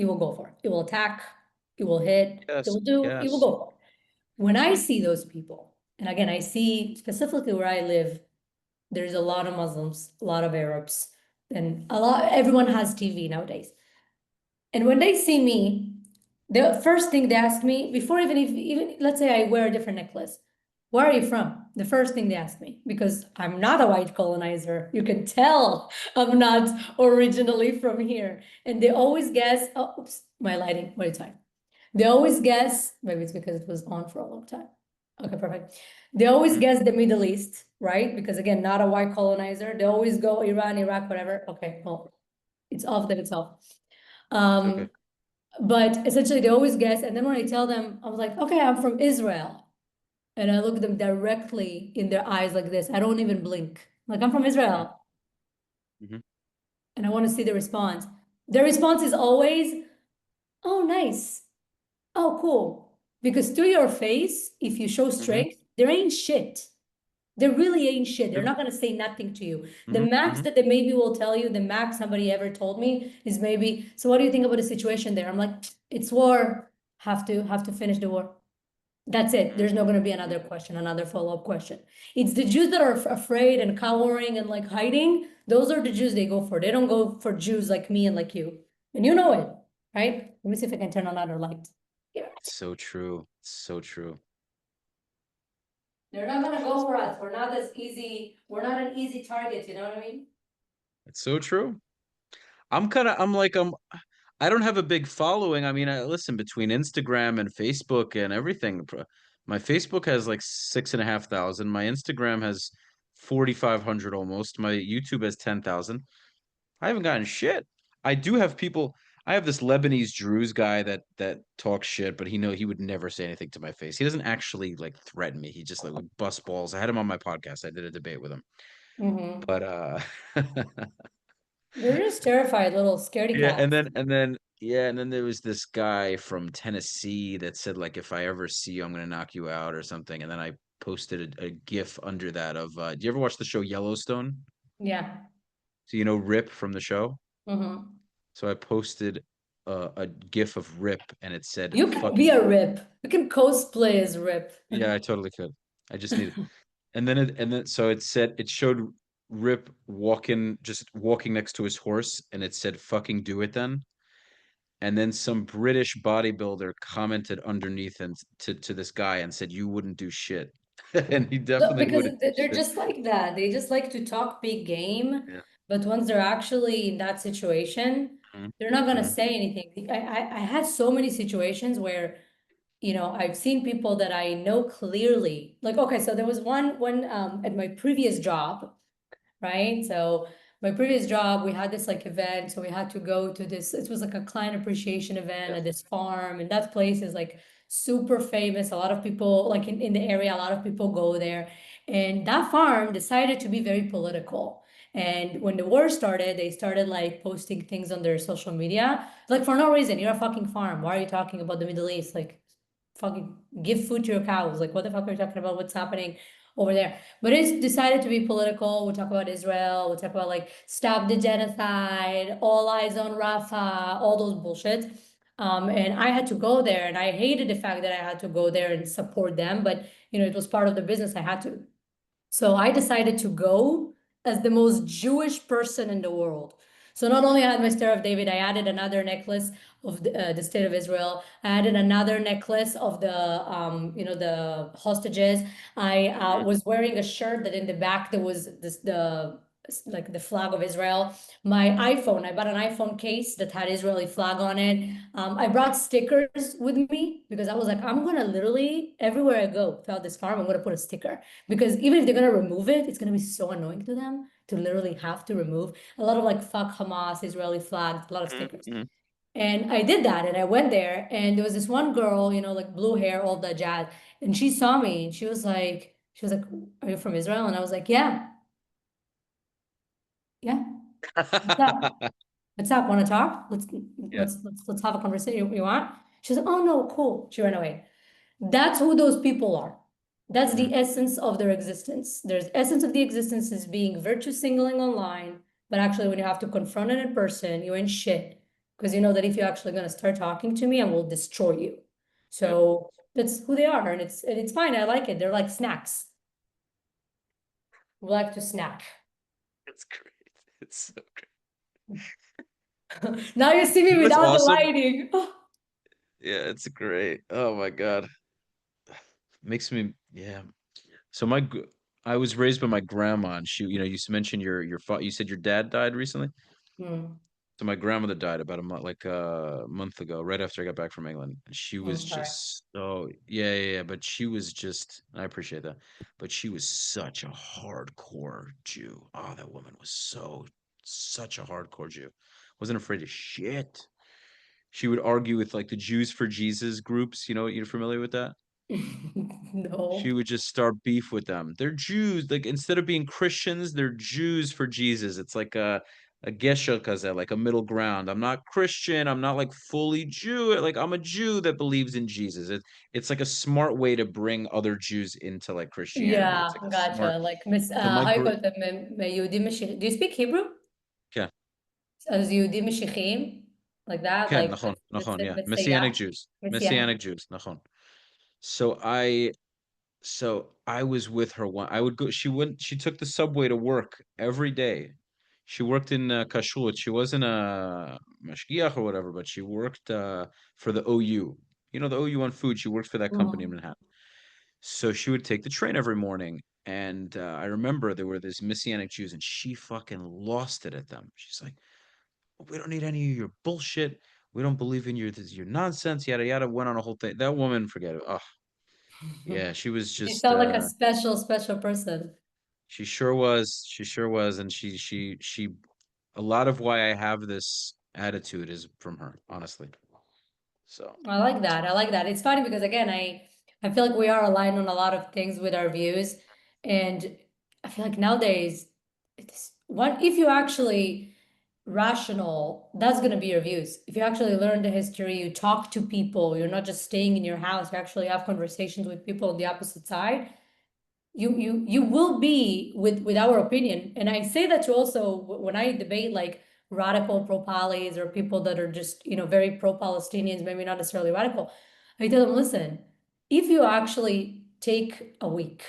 It will go for it. It will attack, it will hit, Yes. it will Yes. go for it. When I see those people, and again, I see specifically where I live, there's a lot of Muslims, a lot of Arabs, and everyone has TV nowadays. And when they see me, the first thing they ask me, before even let's say I wear a different necklace, where are you from? The first thing they ask me, because I'm not a white colonizer. You can tell I'm not originally from here. And they always guess, oh, oops, my lighting, wait, it's fine. They always guess, maybe it's because it was on for a long time. Okay, perfect. They always Mhm. guess the Middle East, right? Because again, not a white colonizer. They always go Iran, Iraq, whatever. Okay, well, it's off them itself. It's okay. Um, but essentially they always guess. And then when I tell them, I was like, okay, I'm from Israel. And I look them directly in their eyes like this. I don't even blink. Like, I'm from Mhm. Israel. Mhm. And I want to see the response. Their response is always, oh, nice. Oh, cool. Because to your face, if you show Mhm. strength, there ain't shit. There really ain't shit. They're True. not gonna say nothing to you. The Mhm. max Mhm. that they maybe will tell you, the max somebody ever told me is maybe, so what do you think about the situation there? I'm like, it's war. Have to finish the war. That's it. Mhm. There's not going to be Mhm. another question, another follow-up question. It's the Jews that are afraid and cowering and like hiding. Those are the Jews they go for. They don't go for Jews like me and like you. And you know it, right? Let me see if I can turn on another light. Yeah. So true. So true. They're not going to go for us. We're not as easy. We're not an easy target. You know what I mean? It's so true. I'm like I don't have a big following. I mean, I listen between Instagram and Facebook and everything. My Facebook has like 6,500. My Instagram has 4,500 almost. My YouTube has 10,000. I haven't gotten shit. I do have people. I have this Lebanese Druze guy that talks shit, but he would never say anything to my face. He doesn't actually like threaten me. He just like would bust balls. I had him on my podcast. I did a debate with him. Hmm. But They're just terrified little scaredy yeah, cats. and then there was this guy from Tennessee that said like if I ever see you, I'm gonna knock you out or something. And then I posted a GIF under that of do you ever watch the show Yellowstone? Yeah. So you know Rip from the show? Hmm. So I posted a GIF of Rip and it said You can be fucking a Rip. You can cosplay as Rip. yeah, I totally could. I just needed and then so it said it showed Rip walking just walking next to his horse and it said fucking do it then. And then some British bodybuilder commented underneath and to this guy and said, "You wouldn't do shit," and he Look, definitely because wouldn't do they're shit. just like that. They just like to talk big game, Yeah. but once they're actually in that situation, Mhm. they're not gonna Mhm. say anything. I had so many situations where, I've seen people that I know clearly. Like, okay, so there was one at my previous job, right? So my previous job, we had this like event, so we had to go to this. It was like a client appreciation event Yeah. at this farm, and that place is like super famous. A lot of people, like in the area, a lot of people go there. And that farm decided to be very political. And when the war started, they started like posting things on their social media, like for no reason. You're a fucking farm. Why are you talking about the Middle East? Like, fucking give food to your cows. Like, what the fuck are you talking about? What's happening over there? But it's decided to be political. We'll talk about Israel. We'll talk about like stop the genocide, all eyes on Rafa, all those bullshit. And I had to go there, and I hated the fact that I had to go there and support them. But it was part of the business. I had to. So I decided to go as the most Jewish person in the world. So not only I had my Star of David, I added another necklace of the state of Israel. I added another necklace of the hostages. I Mhm. was wearing a shirt that in the back there was the like the flag of Israel. My iPhone, I bought an iPhone case that had Israeli flag on it. I brought stickers with me because I was like, I'm gonna literally everywhere I go throughout this farm, I'm gonna put a sticker because even if they're gonna remove it, it's gonna be so annoying to them to literally have to remove a lot of like fuck Hamas, Israeli flags, a lot of Mhm. stickers. Mhm. And I did that and I went there and there was this one girl, like blue hair, all that jazz. And she saw me and she was like, are you from Israel? And I was like, yeah, yeah. What's up? What's up? Want to talk? Let's Yeah. let's let's let's have a conversation. You want? She's like, oh no, cool. She ran away. That's who those people are. That's Mhm. the essence of their existence. There's essence of the existence is being virtue signaling online, but actually when you have to confront it in person, you're in shit. Because you know that if you're actually gonna start talking to me, I will destroy you. Yep. So that's who they are, and it's fine. I like it. They're like snacks. We like to snack. It's great. It's so great. Now you see me You know what's without the awesome? lighting. Yeah, it's great. Oh my God. Makes me yeah. So I was raised by my grandma and you mentioned you said your dad died recently? Hmm. So my grandmother died about a month ago, right after I got back from England. And she I'm was sorry. just so yeah, yeah, yeah. But she was just I appreciate that. But she was such a hardcore Jew. Oh, that woman was such a hardcore Jew. Wasn't afraid of shit. She would argue with like the Jews for Jesus groups. You're familiar with that? No. She would just start beef with them. They're Jews. Like instead of being Christians, they're Jews for Jesus. It's like a gesher kaze, like a middle ground. I'm not Christian. I'm not like fully Jew. Like I'm a Jew that believes in Jesus. It's like a smart way to bring other Jews into like Christianity. Yeah, It's like a smart. gotcha. Like Miss, So my how you gr call it? يهودي مشي. Do you speak Hebrew? yeah, As يهودي مشيخيين? Like that? Ken, Like nachon, nachon, yeah, Messiah? Messianic Jews, Messianic. Messianic Jews, nachon. So I was with her one. I would go. She took the subway to work every day. She worked in Kashrut. She wasn't a mashgiach or whatever, but she worked for the OU. The OU on food. She worked for that company in Mhm. Manhattan. So she would take the train every morning. And I remember there were these Messianic Jews, and she fucking lost it at them. She's like, "We don't need any of your bullshit. We don't believe in your nonsense." Yada yada. Went on a whole thing. That woman, forget it. Oh, Yeah, she was You just sound like a special person. she sure was. She sure was. And she a lot of why I have this attitude is from her, honestly. So I like that. I like that. It's funny because again, I feel like we are aligned on a lot of things with our views, and I feel like nowadays, it's one if you actually rational, that's gonna be your views. If you actually learn the history, you talk to people, you're not just staying in your house, you actually have conversations with people on the opposite side. You will be with our opinion, and I say that to also when I debate like radical pro-Palis or people that are just very pro-Palestinians, maybe not necessarily radical. I tell them, listen, if you actually take a week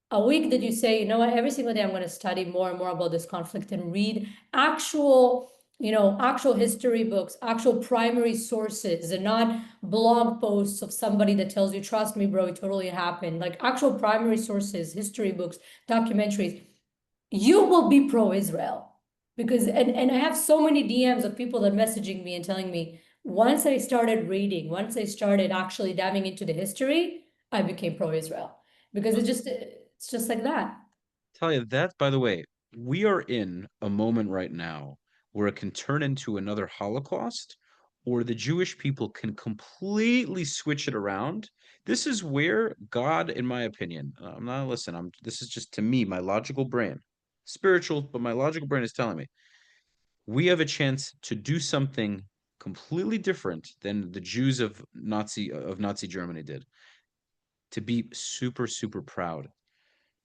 that you say, you know what, every single day I'm going to study more and more about this conflict and read actual history books, actual primary sources, and not blog posts of somebody that tells you, trust me, bro, it totally happened. Like actual primary sources, history books, documentaries, you will be pro-Israel. Because and I have so many DMs of people that messaging me and telling me, once I started reading, once I started actually diving into the history, I became pro-Israel. Because it's just like that. tell you that, by the way, we are in a moment right now where it can turn into another Holocaust, or the Jewish people can completely switch it around. This is where God, in my opinion, I'm not listen, this is just to me, my logical brain, spiritual, but my logical brain is telling me we have a chance to do something completely different than the Jews of Nazi Germany did. To be super, super proud,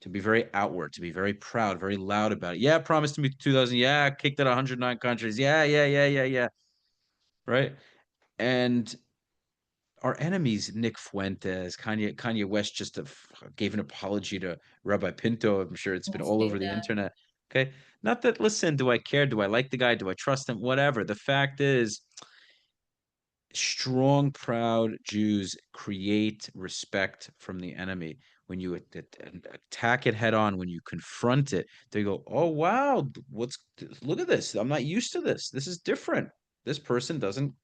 to be very outward, to be very proud, very loud about it. Yeah, promised to me 2000. Yeah, kicked out 109 countries. Yeah, yeah, yeah, yeah, yeah. Right. And our enemies, Nick Fuentes, Kanye West, just gave an apology to Rabbi Pinto. I'm sure it's been I've all seen over the that. internet. Okay. Not that, listen, do I care? Do I like the guy? Do I trust him? Whatever. The fact is, strong, proud Jews create respect from the enemy. When you attack it head on, when you confront it, they go, "Oh wow, look at this. I'm not used to this. This is different. This person doesn't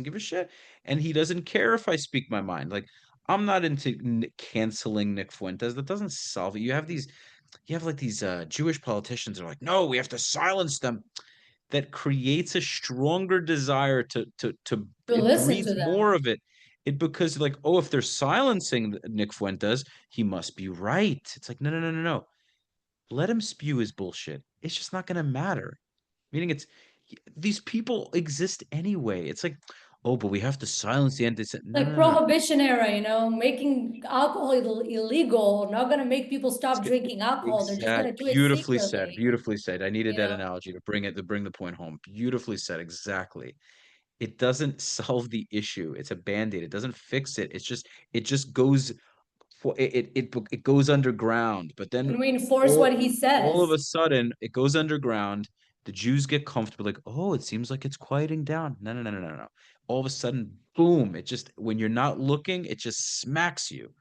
give a shit, and he doesn't care if I speak my mind. Like I'm not into canceling Nick Fuentes. That doesn't solve it. You have like these Jewish politicians are like, no, we have to silence them. That creates a stronger desire to To it listen to breeds them. more of it. It because like, oh, if they're silencing Nick Fuentes, he must be right. It's like, no, no, no, no, no. Let him spew his bullshit. It's just not gonna matter. Meaning it's these people exist anyway. It's like, oh, but we have to silence the anti. No, Like no, no. prohibition era, making alcohol illegal, not gonna make people stop drinking alcohol. They're just Exact. gonna do it Beautifully said. secretly, Beautifully said. I needed you that know? analogy to bring the point home. Beautifully said. Exactly. It doesn't solve the issue. It's a band-aid. It doesn't fix it. It just goes for it goes underground. But then And reinforce all what he all of says. a sudden it goes underground. The Jews get comfortable, like, oh, it seems like it's quieting down. No, no, no, no, no, no. All of a sudden, boom, it just when you're not looking, it just smacks you.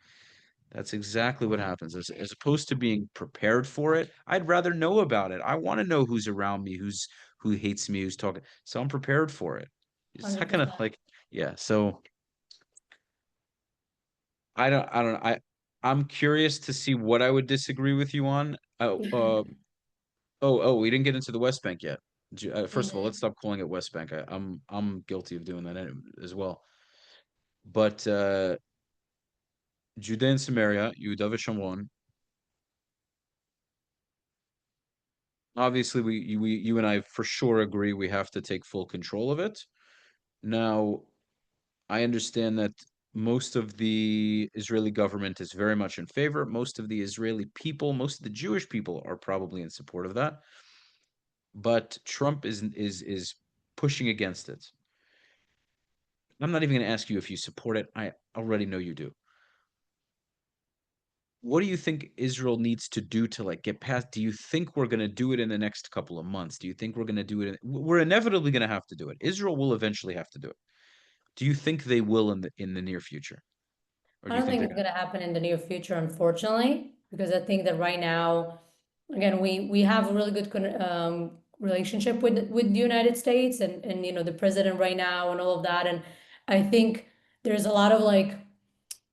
That's exactly what happens. As opposed to being prepared for it, I'd rather know about it. I want to know who's around me, who hates me, who's talking. So I'm prepared for it. It's not gonna 100%. like, yeah. So I don't I'm curious to see what I would disagree with you on. We didn't get into the West Bank yet. First of all, let's Mhm. stop calling it West Bank. I'm guilty of doing that as well. But Judea and Samaria, Yehuda v'Shamron, obviously you and I for sure agree we have to take full control of it. Now, I understand that most of the Israeli government is very much in favor. Most of the Israeli people, most of the Jewish people are probably in support of that. But Trump is pushing against it. I'm not even going to ask you if you support it. I already know you do. What do you think Israel needs to do to like get past? Do you think we're going to do it in the next couple of months? Do you think we're going to do it? We're inevitably going to have to do it. Israel will eventually have to do it. Do you think they will in the near future, or I do you don't think think they're it's going gonna happen in the near future, unfortunately, because I think that right now, again, we have a really good relationship with the United States and the president right now and all of that, and I think there's a lot of like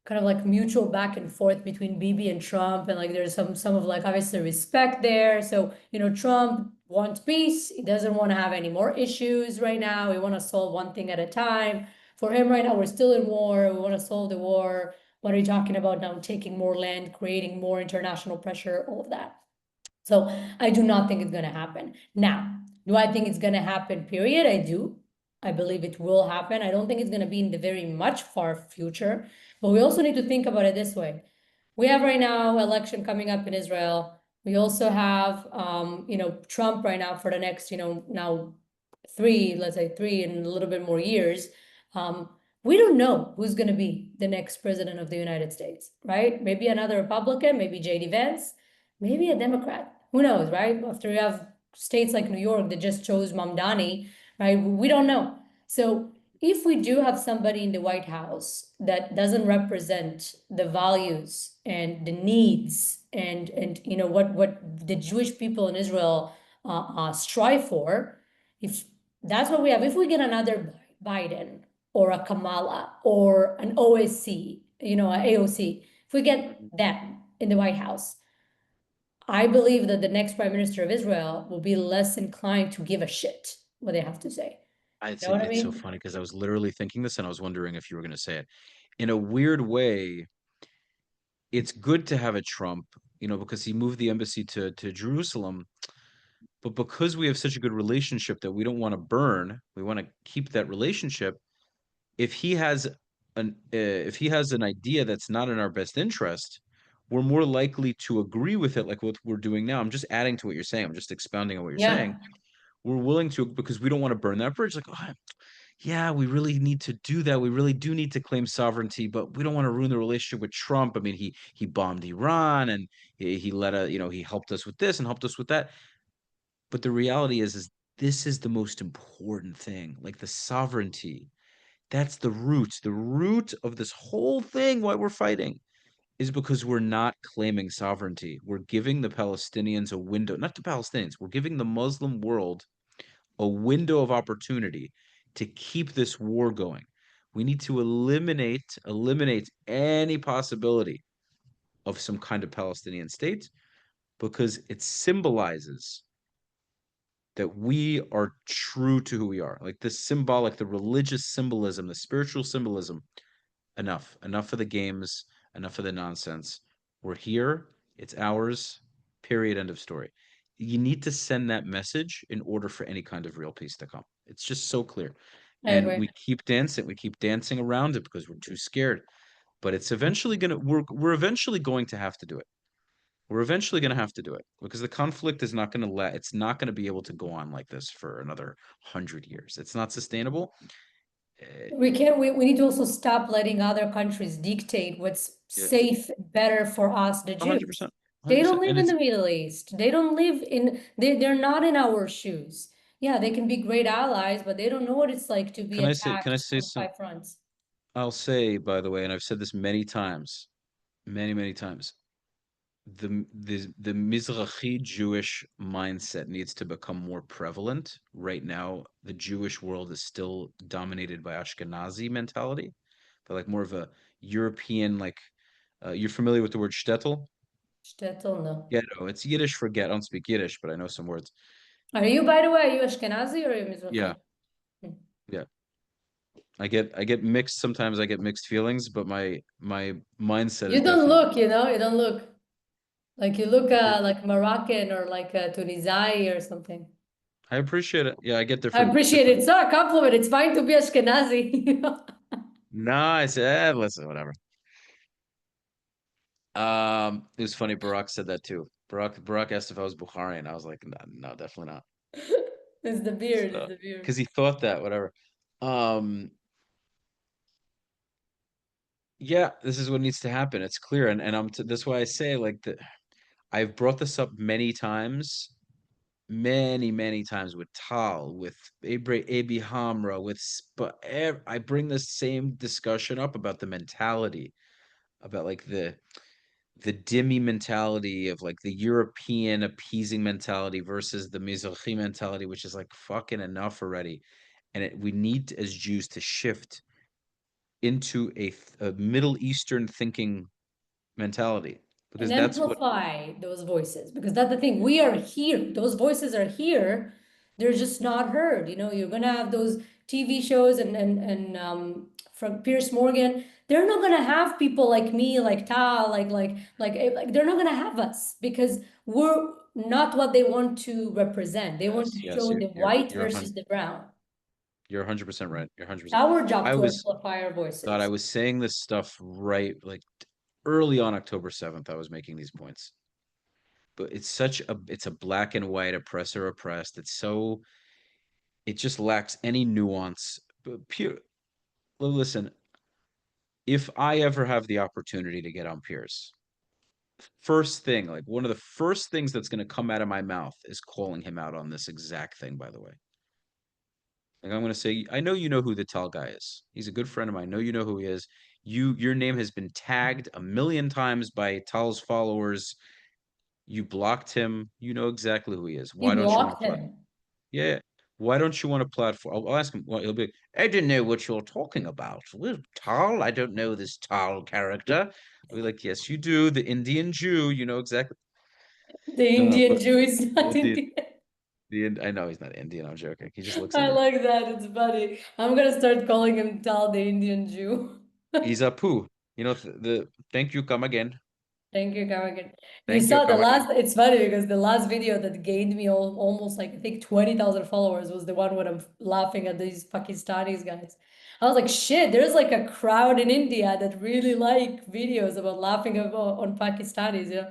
kind of like mutual back and forth between Bibi and Trump, and like there's some of like obviously respect there. So, Trump wants peace. He doesn't want to have any more issues right now. We want to solve one thing at a time. For him right now, we're still in war. We want to solve the war. What are you talking about now? Taking more land, creating more international pressure, all of that. So I do not think it's going to happen. Now, do I think it's going to happen, period? I do. I believe it will happen. I don't think it's going to be in the very much far future, but we also need to think about it this way. We have right now election coming up in Israel. We also have, Trump right now for the next, now let's say three and a little bit more years. We don't know who's going to be the next president of the United States, right? Maybe another Republican, maybe JD Vance, maybe a Democrat. Who knows, right? After you have states like New York that just chose Mamdani, right? We don't know. So if we do have somebody in the White House that doesn't represent the values and the needs and what the Jewish people in Israel strive for, if that's what we have, if we get another Biden or a Kamala or an OSC, an AOC, if we get them in the White House, I believe that the next prime minister of Israel will be less inclined to give a shit what they have to say. You know what I It's so mean? funny because I was literally thinking this and I was wondering if you were going to say it. In a weird way, it's good to have a Trump, because he moved the embassy to Jerusalem, but because we have such a good relationship that we don't want to burn, we want to keep that relationship. If he has an idea that's not in our best interest, we're more likely to agree with it, like what we're doing now. I'm just adding to what you're saying. I'm just expounding on what you're Yeah, saying. We're willing to because we don't want to burn that bridge. Like, oh, yeah, we really need to do that. We really do need to claim sovereignty, but we don't want to ruin the relationship with Trump. I mean, he bombed Iran and he let he helped us with this and helped us with that. But the reality is this is the most important thing, like the sovereignty. That's the root. The root of this whole thing, why we're fighting, is because we're not claiming sovereignty. We're giving the Palestinians a window, not the Palestinians, we're giving the Muslim world a window of opportunity to keep this war going. We need to eliminate any possibility of some kind of Palestinian state because it symbolizes that we are true to who we are. Like the symbolic, the religious symbolism, the spiritual symbolism. Enough of the games, enough of the nonsense. We're here, it's ours, period, end of story. You need to send that message in order for any kind of real peace to come. It's just so clear. I And agree. we keep dancing around it because we're too scared. But it's eventually we're eventually going to have to do it. We're eventually going to have to do it because the conflict is not going to it's not going to be able to go on like this for another 100 years. It's not sustainable. Uh, We need to also stop letting other countries dictate what's yeah, safe, better for us, the Jews. 100%, They don't 100%. live And in it's the Middle East. They don't live they're not in our shoes. Yeah, they can be great allies, but they don't know what it's like to be can I attacked say on some? 5 fronts. I'll say, by the way, and I've said this many times, many times. The Mizrahi Jewish mindset needs to become more prevalent. Right now, the Jewish world is still dominated by Ashkenazi mentality. They're like more of a European, like you're familiar with the word shtetl? Shtetl, no. Yeah, no, it's Yiddish for get. I don't speak Yiddish, but I know some words. Are you, by the way, are you Ashkenazi or are you Yeah, Mizrahi? Hmm. yeah. I get mixed sometimes. I get mixed feelings, but my mindset is You don't definitely. look, you don't look like you look I like Moroccan or like Tunisia or something. appreciate it. Yeah, I get I different appreciate it. different. It's not a compliment. It's fine to be Ashkenazi. Nice. Listen, whatever. It was funny. Barack said that too. Barack asked if I was Bukhari, and I was like, no, no, definitely not. It's the beard. It's So, the beard. because he thought that, whatever. Um, yeah, this is what needs to happen. It's clear, and that's why I say like that. I've brought this up many times, many times with Tal, with Abi Hamra, I bring the same discussion up about the mentality, about like the dhimmi mentality of like the European appeasing mentality versus the Mizrahi mentality, which is like fucking enough already. And we need as Jews to shift into a Middle Eastern thinking mentality, because And that's what. amplify those voices, because that's the thing. We are here. Those voices are here. They're just not heard. You know, you're gonna have those TV shows and from Pierce Morgan. They're not gonna have people like me, like Tal, like they're not gonna have us because we're not what they want to represent. They want to Yes, yes, show you're the you're white you're versus the brown. you're 100% right. You're 100%. Our job I to was amplify our God, I voices. was saying this stuff right like early on October 7th. I was making these points. But it's a black and white oppressor oppressed. It just lacks any nuance. But pure listen, if I ever have the opportunity to get on Pierce, first thing, like one of the first things that's going to come out of my mouth is calling him out on this exact thing, by the way. Like I'm going to say, I know you know who the tall guy is. He's a good friend of mine. I know you know who he is. Your name has been tagged a million times by Tal's followers. You blocked him. You know exactly who he is. You Why don't you want to blocked play? him. Yeah. Why don't you want a platform? I'll ask him. Well, he'll be. I didn't know what you're talking about. Well, Tal, I don't know this Tal character. I'll be like, yes, you do. The Indian Jew. You know exactly. The No, Indian but Jew is the not Indian, Indian. I know he's not Indian. I'm joking. He just looks I Indian. like that. It's funny. I'm gonna start calling him Tal the Indian Jew. He's a poo. You know the. Thank you. Come again. Thank you, Kanye. You Thank you. saw the Come again. last, it's funny because the last video that gained me almost like I think 20,000 followers was the one where I'm laughing at these Pakistanis guys. I was like, shit, there's like a crowd in India that really like videos about laughing about, on Pakistanis, you know?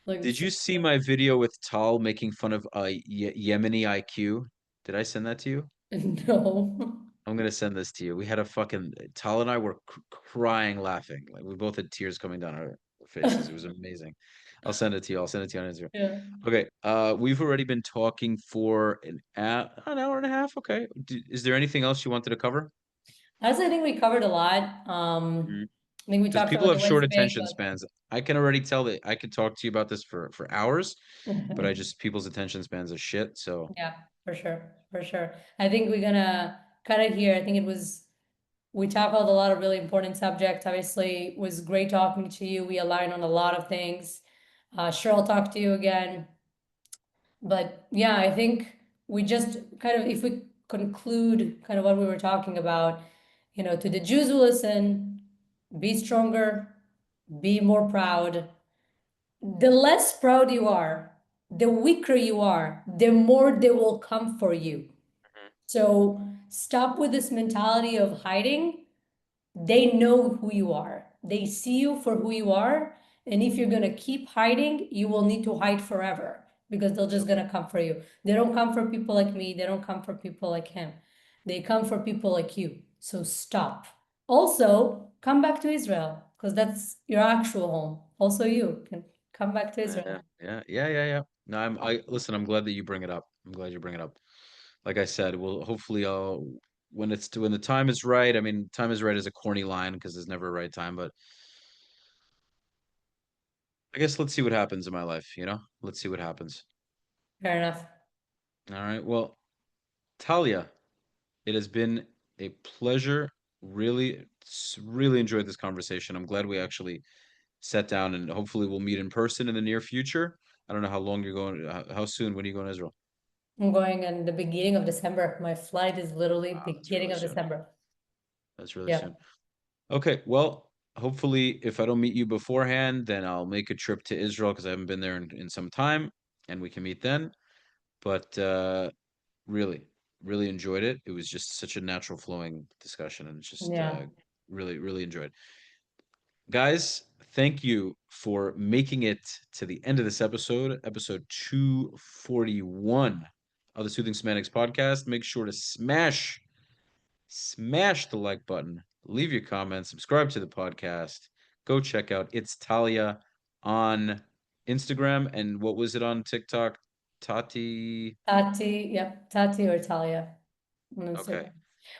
Like, Did it's so you see my video with Tal making fun of Yemeni IQ? Did I send that to you? no. I'm gonna send this to you. We had a fucking Tal and I were crying laughing. Like we both had tears coming down our faces. It was amazing. I'll send it to you. I'll send it to you on Instagram. Yeah. Okay. We've already been talking for an hour and a half. Okay. Is there anything else you wanted to cover? Honestly, I think we covered a lot. I think we Because talked people about the have short West Bank, attention spans. I can already tell that I could talk to you about this for hours, but but I just people's attention spans are shit. So yeah, for sure, for sure. I think we're gonna cut it here. I think we tackled a lot of really important subjects. Obviously, it was great talking to you. We align on a lot of things. Sure, I'll talk to you again. But yeah, I think we just kind of, if we conclude kind of what we were talking about, you know, to the Jews who listen, be stronger, be more proud. The less proud you are, the weaker you are, the more they will come for you. So stop with this mentality of hiding. They know who you are. They see you for who you are. And if you're gonna keep hiding, you will need to hide forever because they're just yep. gonna come for you. They don't come for people like me. They don't come for people like him. They come for people like you. So stop. Also, come back to Israel because that's your actual home. Also, you can come back to Yeah, Israel. yeah. No, I listen, I'm glad that you bring it up. I'm glad you bring it up. Like I said, well, hopefully I'll when the time is right. I mean, time is right is a corny line because there's never a right time, but I guess let's see what happens in my life, you know? Let's see what happens. Fair enough. All right. Well, Talia, it has been a pleasure. Really enjoyed this conversation. I'm glad we actually sat down and hopefully we'll meet in person in the near future. I don't know how long you're going, how soon, when are you going to Israel? I'm going in the beginning of December. My flight is literally Wow, that's beginning really of soon. December. That's really Yeah. soon. Okay, well, hopefully, if I don't meet you beforehand, then I'll make a trip to Israel because I haven't been there in some time, and we can meet then. But really, really enjoyed it. It was just such a natural flowing discussion, and just Yeah. really enjoyed. Guys, thank you for making it to the end of this episode, episode 241 of the Soothing Semantics podcast. Make sure to smash the like button, leave your comments, subscribe to the podcast. Go check out It's Talia on Instagram. And what was it on TikTok? Tati. Tati, yep, Tati or Talia on Okay. Instagram.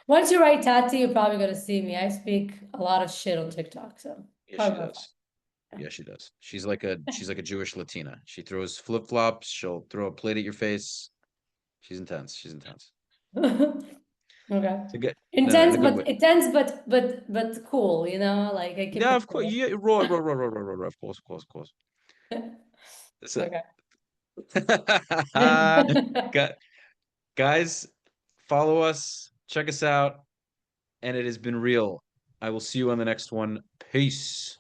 Once you write Tati, you're probably gonna see me. I speak a lot of shit on TikTok, so Yeah, she probably gonna does. Yeah, she does. She's like a Jewish Latina. She throws flip-flops, she'll throw a plate at your face. She's intense. She's intense. find. Okay. To get no, in Intense, a good way. but intense, but cool, you know, like I keep Yeah, it of course. cool. Yeah, raw, of course, of course, of course. That's it. Okay. Gu- Guys, follow us, check us out, and it has been real. I will see you on the next one. Peace.